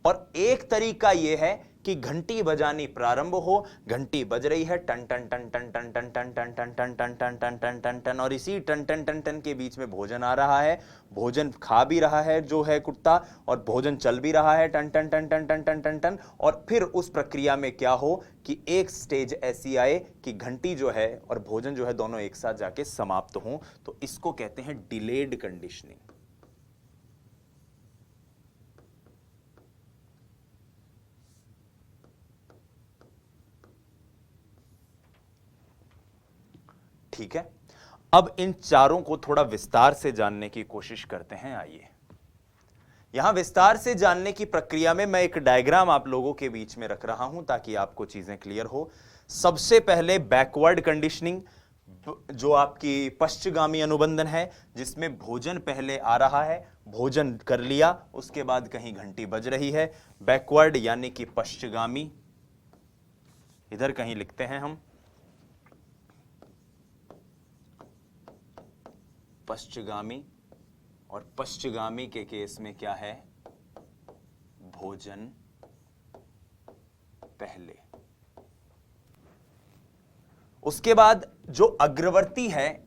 और एक तरीका यह है कि घंटी बजानी प्रारंभ हो, घंटी बज रही है, टन टन टन टन टन टन टन टन टन टन टन टन टन टन टन टन, और इसी टन टन टन टन के बीच में भोजन आ रहा है, भोजन खा भी रहा है जो है कुत्ता, और भोजन चल भी रहा है, टन टन टन टन टन टन टन टन। और फिर उस प्रक्रिया में क्या हो कि एक स्टेज ऐसी आए कि घंटी जो है और भोजन जो है दोनों एक साथ जाके समाप्त हों, तो इसको कहते हैं डिलेड कंडीशनिंग। ठीक है, अब इन चारों को थोड़ा विस्तार से जानने की कोशिश करते हैं। आइए, यहां विस्तार से जानने की प्रक्रिया में मैं एक डायग्राम आप लोगों के बीच में रख रहा हूं ताकि आपको चीजें क्लियर हो। सबसे पहले बैकवर्ड कंडीशनिंग, जो आपकी पश्चगामी अनुबंधन है, जिसमें भोजन पहले आ रहा है, भोजन कर लिया, उसके बाद कहीं घंटी बज रही है। बैकवर्ड यानी कि पश्चगामी, इधर कहीं लिखते हैं हम, पश्चगामी, और पश्चगामी के केस में क्या है, भोजन पहले। उसके बाद जो अग्रवर्ती है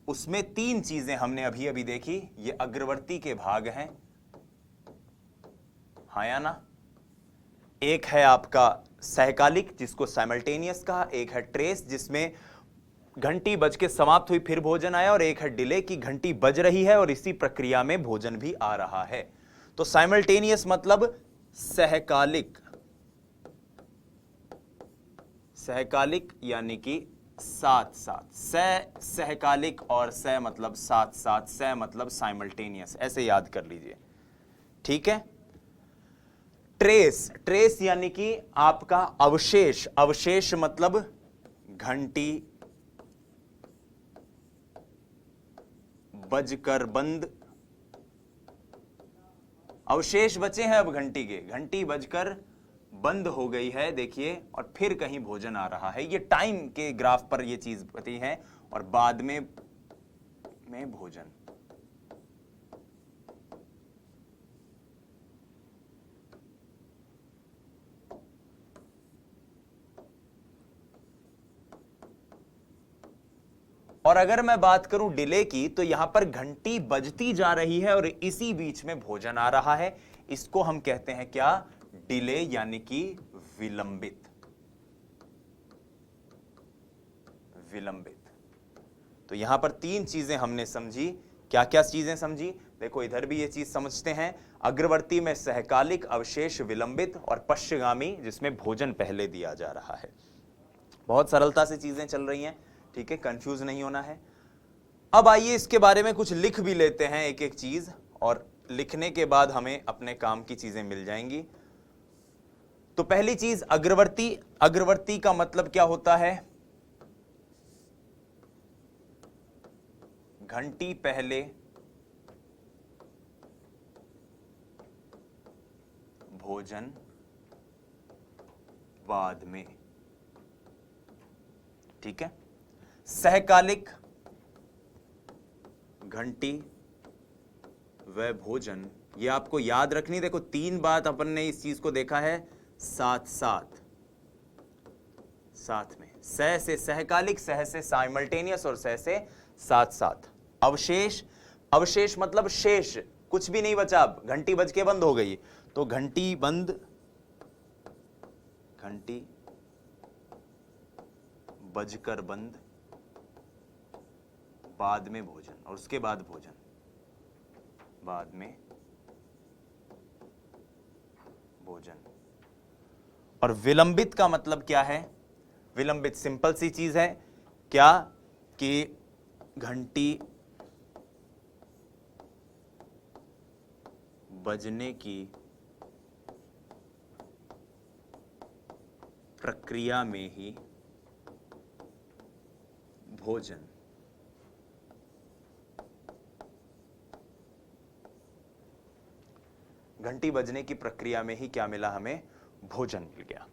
उसमें तीन चीजें हमने अभी अभी देखी, ये अग्रवर्ती के भाग हैं, हाँ या ना। एक है आपका सहकालिक जिसको साइमल्टेनियस कहा, एक है ट्रेस जिसमें घंटी बज के समाप्त हुई फिर भोजन आया, और एक है डिले की घंटी बज रही है और इसी प्रक्रिया में भोजन भी आ रहा है। तो साइमल्टेनियस मतलब सहकालिक, सहकालिक यानी कि साथ साथ, सहकालिक और सह मतलब साथ साथ, सह मतलब साइमल्टेनियस, ऐसे याद कर लीजिए, ठीक है। ट्रेस, ट्रेस यानी कि आपका अवशेष, अवशेष मतलब घंटी बजकर बंद, अवशेष बचे हैं अब घंटी के, घंटी बजकर बंद हो गई है, देखिए, और फिर कहीं भोजन आ रहा है। ये टाइम के ग्राफ पर ये चीज बती है, और बाद में भोजन। और अगर मैं बात करूं डिले की, तो यहां पर घंटी बजती जा रही है और इसी बीच में भोजन आ रहा है। इसको हम कहते हैं क्या, डिले यानी कि विलंबित, विलंबित। तो यहां पर तीन चीजें हमने समझी। क्या क्या चीजें समझी, देखो इधर भी ये चीज समझते हैं। अग्रवर्ती में सहकालिक, अवशेष विलंबित, और पश्चगामी जिसमें भोजन पहले दिया जा रहा है। बहुत सरलता से चीजें चल रही हैं, ठीक है, कंफ्यूज नहीं होना है। अब आइए इसके बारे में कुछ लिख भी लेते हैं एक एक चीज, और लिखने के बाद हमें अपने काम की चीजें मिल जाएंगी। तो पहली चीज अग्रवर्ती, अग्रवर्ती का मतलब क्या होता है, घंटी पहले भोजन बाद में, ठीक है। सहकालिक, घंटी व भोजन, ये आपको याद रखनी। देखो तीन बात अपन ने इस चीज को देखा है, साथ साथ, साथ में, सह से सहकालिक, सह से साइमल्टेनियस, और सह से साथ साथ। अवशेष, अवशेष मतलब शेष, कुछ भी नहीं बचा, अब घंटी बज के बंद हो गई, तो घंटी बंद, घंटी बजकर बंद, बाद में भोजन, और उसके बाद भोजन, बाद में भोजन। और विलंबित का मतलब क्या है, विलंबित सिंपल सी चीज है, क्या कि घंटी बजने की प्रक्रिया में ही भोजन, घंटी बजने की प्रक्रिया में ही क्या मिला हमें, भोजन मिल गया।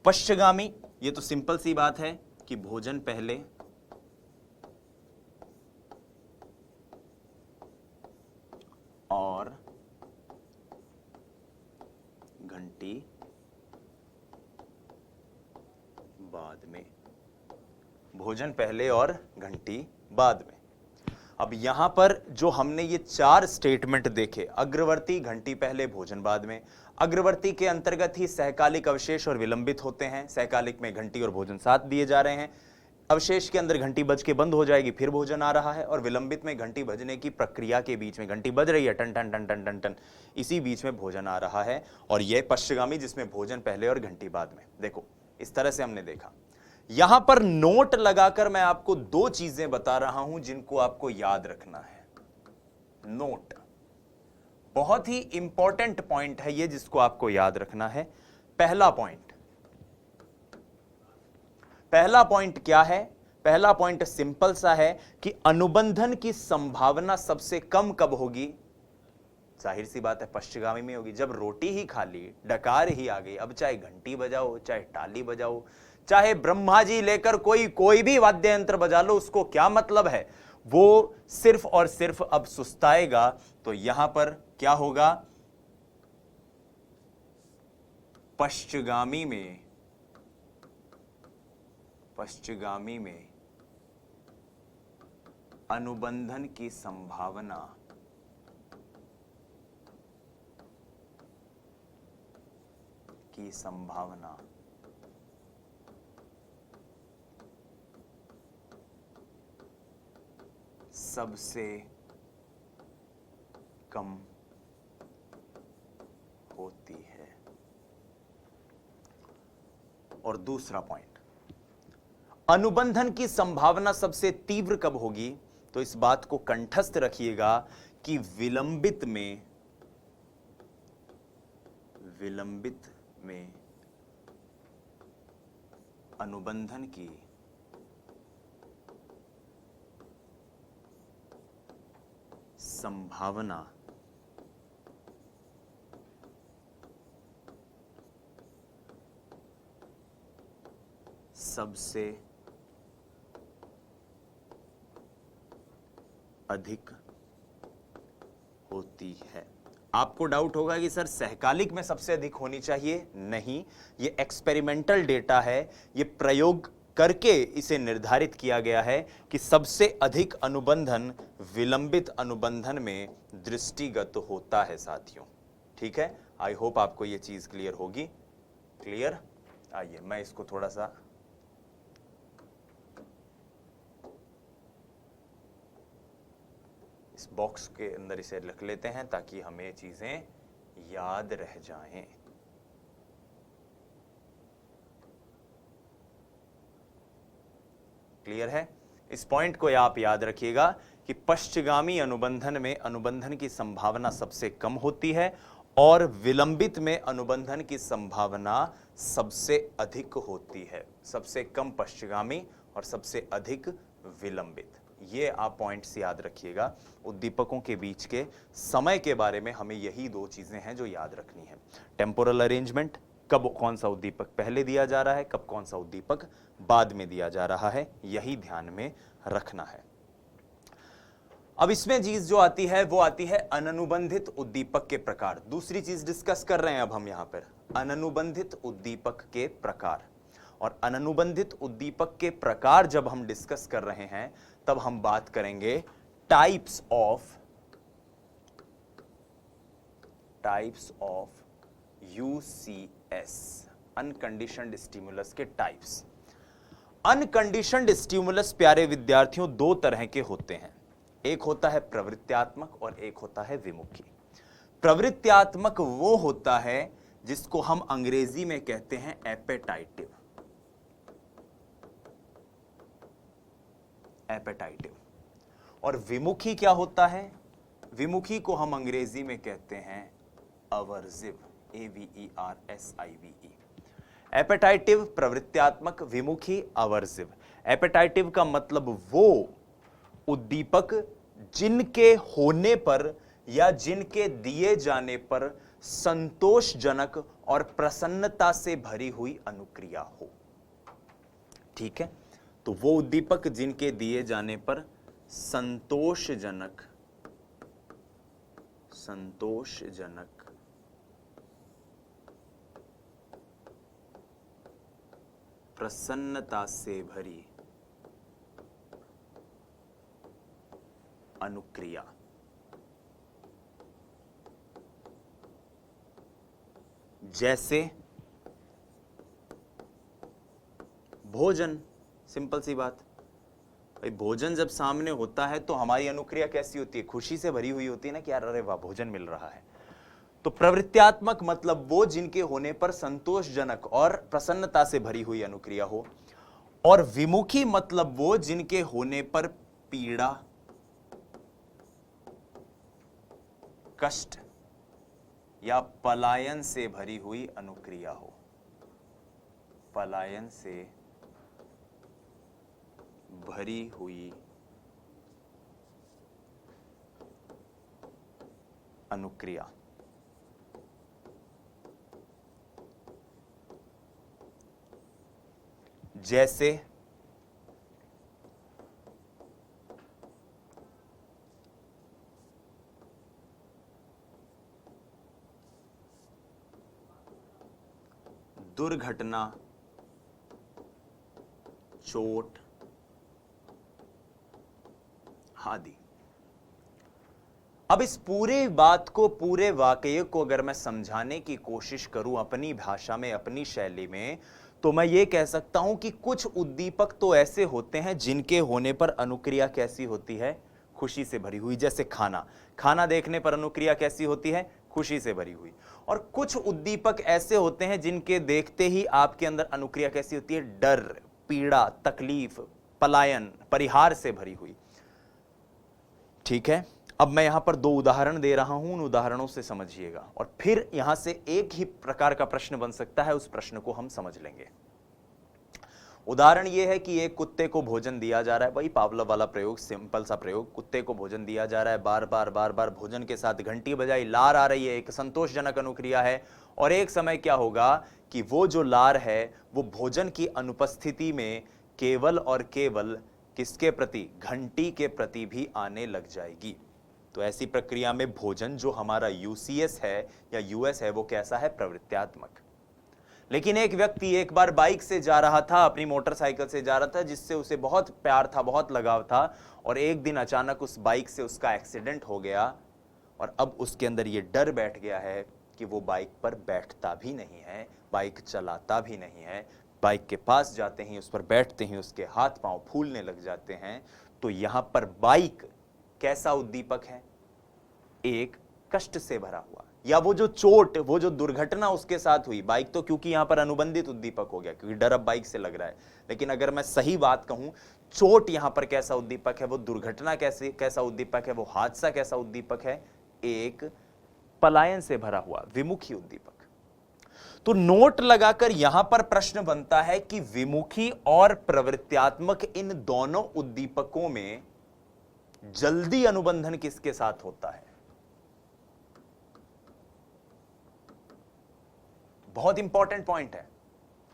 पश्चगामी, ये तो सिंपल सी बात है कि भोजन पहले, और घंटी बाद में, भोजन पहले और घंटी बाद में। अब यहां पर जो हमने ये चार स्टेटमेंट देखे, अग्रवर्ती, घंटी पहले, भोजन बाद में, अग्रवर्ती के अंतर्गत ही सहकालिक, अवशेष और विलंबित होते हैं। सहकालिक में घंटी और भोजन साथ दिए जा रहे हैं, अवशेष के अंदर घंटी बज के बंद हो जाएगी, फिर भोजन आ रहा है, और विलंबित में घंटी बजने की प्रक्रिया के बीच में, घंटी बज रही है टन टन टन टन टन टन, इसी बीच में भोजन आ रहा है। और यह पश्चगामी जिसमें भोजन पहले और घंटी बाद में। देखो इस तरह से हमने देखा। यहां पर नोट लगाकर मैं आपको दो चीजें बता रहा हूं जिनको आपको याद रखना है। नोट, बहुत ही इंपॉर्टेंट पॉइंट है ये, जिसको आपको याद रखना है। पहला पॉइंट क्या है? पहला पॉइंट सिंपल सा है कि अनुबंधन की संभावना सबसे कम कब होगी? जाहिर सी बात है, पश्चगामी में होगी। जब रोटी ही खा ली, डकार ही आ गई, अब चाहे घंटी बजाओ, चाहे ताली बजाओ, चाहे ब्रह्मा जी लेकर कोई भी वाद्य यंत्र बजा लो, उसको क्या मतलब है? वो सिर्फ और सिर्फ अब सुस्ताएगा। तो यहां पर क्या होगा? पश्चगामी में अनुबंधन की संभावना सबसे कम होती है। और दूसरा पॉइंट, अनुबंधन की संभावना सबसे तीव्र कब होगी? तो इस बात को कंठस्थ रखिएगा कि विलंबित में अनुबंधन की संभावना सबसे अधिक होती है। आपको डाउट होगा कि सर सहकालिक में सबसे अधिक होनी चाहिए। नहीं, ये एक्सपेरिमेंटल डेटा है, ये प्रयोग करके इसे निर्धारित किया गया है कि सबसे अधिक अनुबंधन विलंबित अनुबंधन में दृष्टिगत होता है साथियों। ठीक है, आई होप आपको ये चीज क्लियर होगी। क्लियर? आइए मैं इसको थोड़ा सा इस बॉक्स के अंदर इसे रख लेते हैं ताकि हमें चीजें याद रह जाएं। क्लियर है? इस पॉइंट को आप याद रखिएगा कि पश्चगामी अनुबंधन में अनुबंधन की संभावना सबसे कम होती है और विलंबित में अनुबंधन की संभावना सबसे अधिक होती है। सबसे कम पश्चगामी और सबसे अधिक विलंबित। ये आप पॉइंट्स याद रखिएगा। उद्दीपकों के बीच के समय के बारे में हमें यही दो चीजें हैं जो याद रखनी है। टेम्पोरल अरेंजमेंट, कब कौन सा उद्दीपक पहले दिया जा रहा है, कब कौन सा उद्दीपक बाद में दिया जा रहा है, यही ध्यान में रखना है। अब इसमें चीज जो आती है वो आती है अननुबंधित उद्दीपक के प्रकार। दूसरी चीज डिस्कस कर रहे हैं अब हम यहां पर, अननुबंधित उद्दीपक के प्रकार। और अननुबंधित उद्दीपक के प्रकार जब हम डिस्कस कर रहे हैं तब हम बात करेंगे types of UCS, unconditioned stimulus के टाइप्स। अनकंडीशनड स्टिमुलस प्यारे विद्यार्थियों दो तरह के होते हैं, एक होता है प्रवृत्त्यात्मक और एक होता है विमुखी। प्रवृत्त्यात्मक वो होता है जिसको हम अंग्रेजी में कहते हैं एपेटाइटिव। और विमुखी क्या होता है? विमुखी को हम अंग्रेजी में कहते हैं अवर्जिव, AVERSIVE। एपेटाइटिव प्रवृत्त्यात्मक, विमुखी अवर्जिव। एपेटाइटिव का मतलब वो उद्दीपक जिनके होने पर या जिनके दिए जाने पर संतोषजनक और प्रसन्नता से भरी हुई अनुक्रिया हो। ठीक है, तो वो उद्दीपक जिनके दिए जाने पर संतोषजनक प्रसन्नता से भरी अनुक्रिया। जैसे भोजन, सिंपल सी बात भाई, भोजन जब सामने होता है तो हमारी अनुक्रिया कैसी होती है? खुशी से भरी हुई होती है ना कि यार अरे वाह भोजन मिल रहा है। तो प्रवृत्त्यात्मक मतलब वो जिनके होने पर संतोषजनक और प्रसन्नता से भरी हुई अनुक्रिया हो। और विमुखी मतलब वो जिनके होने पर पीड़ा, कष्ट या पलायन से भरी हुई अनुक्रिया हो। पलायन से भरी हुई अनुक्रिया। जैसे दुर्घटना, चोट आदि। अब इस पूरे बात को, पूरे वाकये को अगर मैं समझाने की कोशिश करूं अपनी भाषा में, अपनी शैली में, तो मैं ये कह सकता हूं कि कुछ उद्दीपक तो ऐसे होते हैं जिनके होने पर अनुक्रिया कैसी होती है, खुशी से भरी हुई। जैसे खाना, खाना देखने पर अनुक्रिया कैसी होती है, खुशी से भरी हुई। और कुछ उद्दीपक ऐसे होते हैं जिनके देखते ही आपके अंदर अनुक्रिया कैसी होती है, डर, पीड़ा, तकलीफ, पलायन, परिहार से भरी हुई। ठीक है, अब मैं यहां पर दो उदाहरण दे रहा हूं, उन उदाहरणों से समझिएगा और फिर यहां से एक ही प्रकार का प्रश्न बन सकता है, उस प्रश्न को हम समझ लेंगे। उदाहरण यह है कि एक कुत्ते को भोजन दिया जा रहा है, वही पावलोव वाला प्रयोग, सिंपल सा प्रयोग। कुत्ते को भोजन दिया जा रहा है, बार बार भोजन के साथ घंटी बजाई, लार आ रही है, एक संतोषजनक अनुक्रिया है। और एक समय क्या होगा कि वो जो लार है वो भोजन की अनुपस्थिति में केवल और केवल किसके प्रति, घंटी के प्रति भी आने लग जाएगी। तो ऐसी प्रक्रिया में भोजन जो हमारा यूसीएस है या यूएस है वो कैसा है, प्रवृत्त्यात्मक। लेकिन एक व्यक्ति एक बार बाइक से जा रहा था, अपनी मोटरसाइकिल से जा रहा था, जिससे उसे बहुत प्यार था, बहुत लगाव था, और एक दिन अचानक उस बाइक से उसका एक्सीडेंट हो गया और अब उसके अंदर ये डर बैठ गया है कि वो बाइक पर बैठता भी नहीं है, बाइक चलाता भी नहीं है। बाइक के पास जाते ही, उस पर बैठते ही उसके हाथ पांव फूलने लग जाते हैं। तो यहां पर बाइक कैसा उद्दीपक है, एक कष्ट से भरा हुआ, या वो जो चोट, वो जो दुर्घटना उसके साथ हुई, बाइक तो क्योंकि यहां पर अनुबंधित उद्दीपक हो गया क्योंकि डर अब बाइक से लग रहा है, लेकिन अगर मैं सही बात कहूं, चोट यहां पर कैसा उद्दीपक है, वो दुर्घटना कैसा उद्दीपक है, वो हादसा कैसा उद्दीपक है, एक पलायन से भरा हुआ विमुखी उद्दीपक। तो नोट लगाकर यहां पर प्रश्न बनता है कि विमुखी और प्रवृत्त्यात्मक, इन दोनों उद्दीपकों में जल्दी अनुबंधन किसके साथ होता है। बहुत इंपॉर्टेंट पॉइंट है,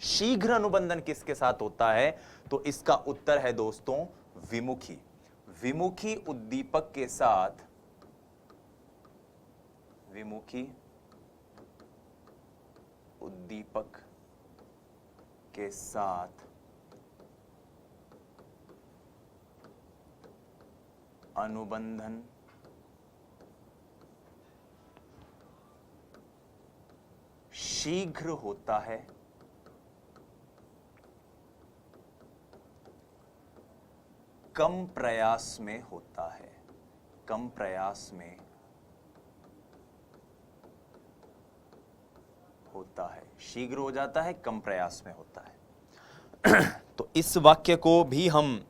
शीघ्र अनुबंधन किसके साथ होता है। तो इसका उत्तर है दोस्तों विमुखी। विमुखी उद्दीपक के साथ, विमुखी उद्दीपक के साथ अनुबंधन शीघ्र होता है, कम प्रयास में होता है, कम प्रयास में होता है, शीघ्र हो जाता है, कम प्रयास में होता है। तो इस वाक्य को भी हम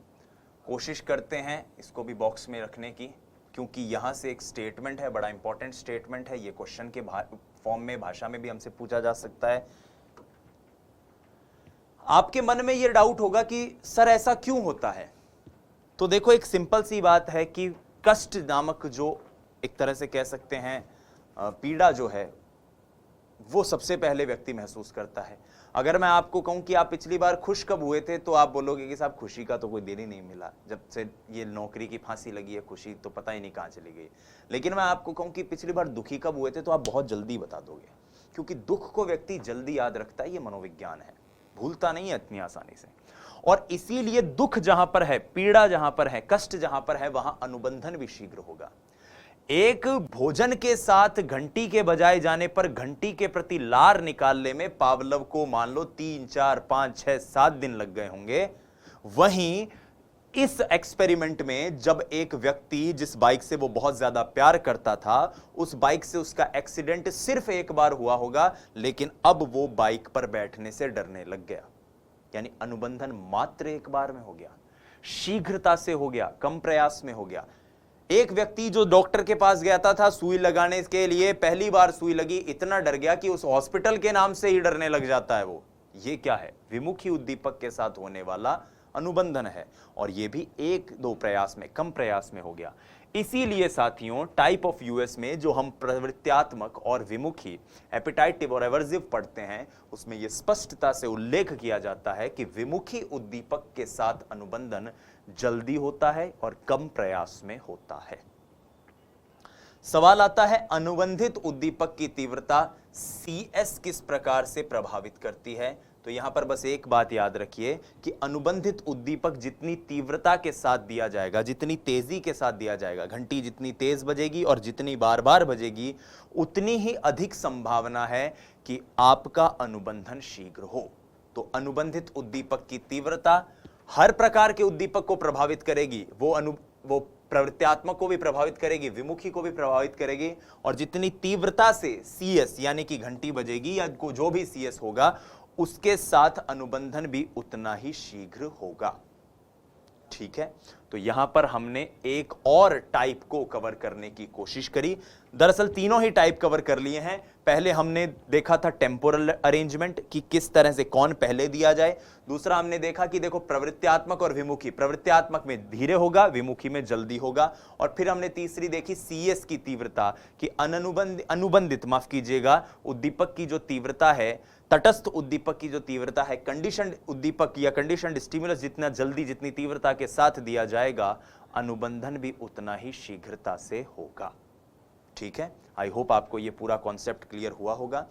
कोशिश करते हैं इसको भी बॉक्स में रखने की, क्योंकि यहां से एक स्टेटमेंट है, बड़ा इंपॉर्टेंट स्टेटमेंट है, ये क्वेश्चन के फॉर्म में, भाषा में भी हमसे पूछा जा सकता है। आपके मन में ये डाउट होगा कि सर ऐसा क्यों होता है। तो देखो, एक सिंपल सी बात है कि कष्ट नामक जो एक तरह से कह सकते हैं पीड़ा जो है, वो सबसे पहले व्यक्ति महसूस करता है। अगर मैं आपको कहूं कि आप पिछली बार खुश कब हुए थे, तो आप बोलोगे कि साहब खुशी का तो कोई दिन ही नहीं मिला, जब से ये नौकरी की फांसी लगी है खुशी तो पता ही नहीं कहां चली गई। लेकिन मैं आपको कहूं कि पिछली बार दुखी कब हुए थे, तो आप बहुत जल्दी बता दोगे, क्योंकि दुख को व्यक्ति जल्दी याद रखता है, ये मनोविज्ञान है, भूलता नहीं है इतनी आसानी से। और इसीलिए दुख जहां पर है, पीड़ा जहां पर है, कष्ट जहां पर है, वहां अनुबंधन भी शीघ्र होगा। एक भोजन के साथ घंटी के बजाए जाने पर घंटी के प्रति लार निकालने में पावलोव को मान लो 3, 4, 5, 6, 7 दिन लग गए होंगे। वहीं इस एक्सपेरिमेंट में जब एक व्यक्ति जिस बाइक से वो बहुत ज्यादा प्यार करता था, उस बाइक से उसका एक्सीडेंट सिर्फ एक बार हुआ होगा, लेकिन अब वो बाइक पर बैठने से डरने लग गया। यानी अनुबंधन मात्र एक बार में हो गया, शीघ्रता से हो गया, कम प्रयास में हो गया। एक व्यक्ति जो डॉक्टर के पास गया था सुई लगाने के लिए, पहली बार सुई लगी, इतना डर गया कि उस हॉस्पिटल के नाम से ही डरने लग जाता है वो। ये क्या है? विमुखी उद्दीपक के साथ होने वाला अनुबंधन है, और ये भी एक दो प्रयास में, कम प्रयास में हो गया। इसीलिए साथियों, टाइप ऑफ यूएस में जो हम प्रवृत्त्यात्मक और विमुखी, एपिटाइटिव और एवर्जिव पढ़ते हैं, उसमें यह स्पष्टता से उल्लेख किया जाता है कि विमुखी उद्दीपक के साथ अनुबंधन जल्दी होता है और कम प्रयास में होता है। सवाल आता है, अनुबंधित उद्दीपक की तीव्रता CS किस प्रकार से प्रभावित करती है? तो यहां पर बस एक बात याद रखिए कि अनुबंधित उद्दीपक जितनी तीव्रता के साथ दिया जाएगा, जितनी तेजी के साथ दिया जाएगा, घंटी जितनी तेज बजेगी और जितनी बार बार बजेगी, उतनी ही अधिक संभावना है कि आपका अनुबंधन शीघ्र हो। तो अनुबंधित उद्दीपक की तीव्रता हर प्रकार के उद्दीपक को प्रभावित करेगी, वो प्रवृत्त्यात्मक को भी प्रभावित करेगी, विमुखी को भी प्रभावित करेगी, और जितनी तीव्रता से CS यानी कि घंटी बजेगी या जो भी CS होगा, उसके साथ अनुबंधन भी उतना ही शीघ्र होगा। ठीक है, तो यहां पर हमने एक और टाइप को कवर करने की कोशिश करी। दरअसल तीनों ही टाइप कवर कर लिए हैं। पहले हमने देखा था टेम्पोरल अरेंजमेंट कि किस तरह से कौन पहले दिया जाए। दूसरा हमने देखा कि देखो प्रवृत्त्यात्मक और विमुखी, प्रवृत्त्यात्मक में धीरे होगा, विमुखी में जल्दी होगा। और फिर हमने तीसरी देखी CS की तीव्रता कि अनुबंधित माफ कीजिएगा, उद्दीपक की जो तीव्रता है, तटस्थ उद्दीपक की जो तीव्रता है, कंडीशनड उद्दीपक या कंडीशनड स्टिमुलस जितना जल्दी, जितनी तीव्रता के साथ दिया जाएगा, अनुबंधन भी उतना ही शीघ्रता से होगा। ठीक है, आई होप आपको ये पूरा कॉन्सेप्ट क्लियर हुआ होगा।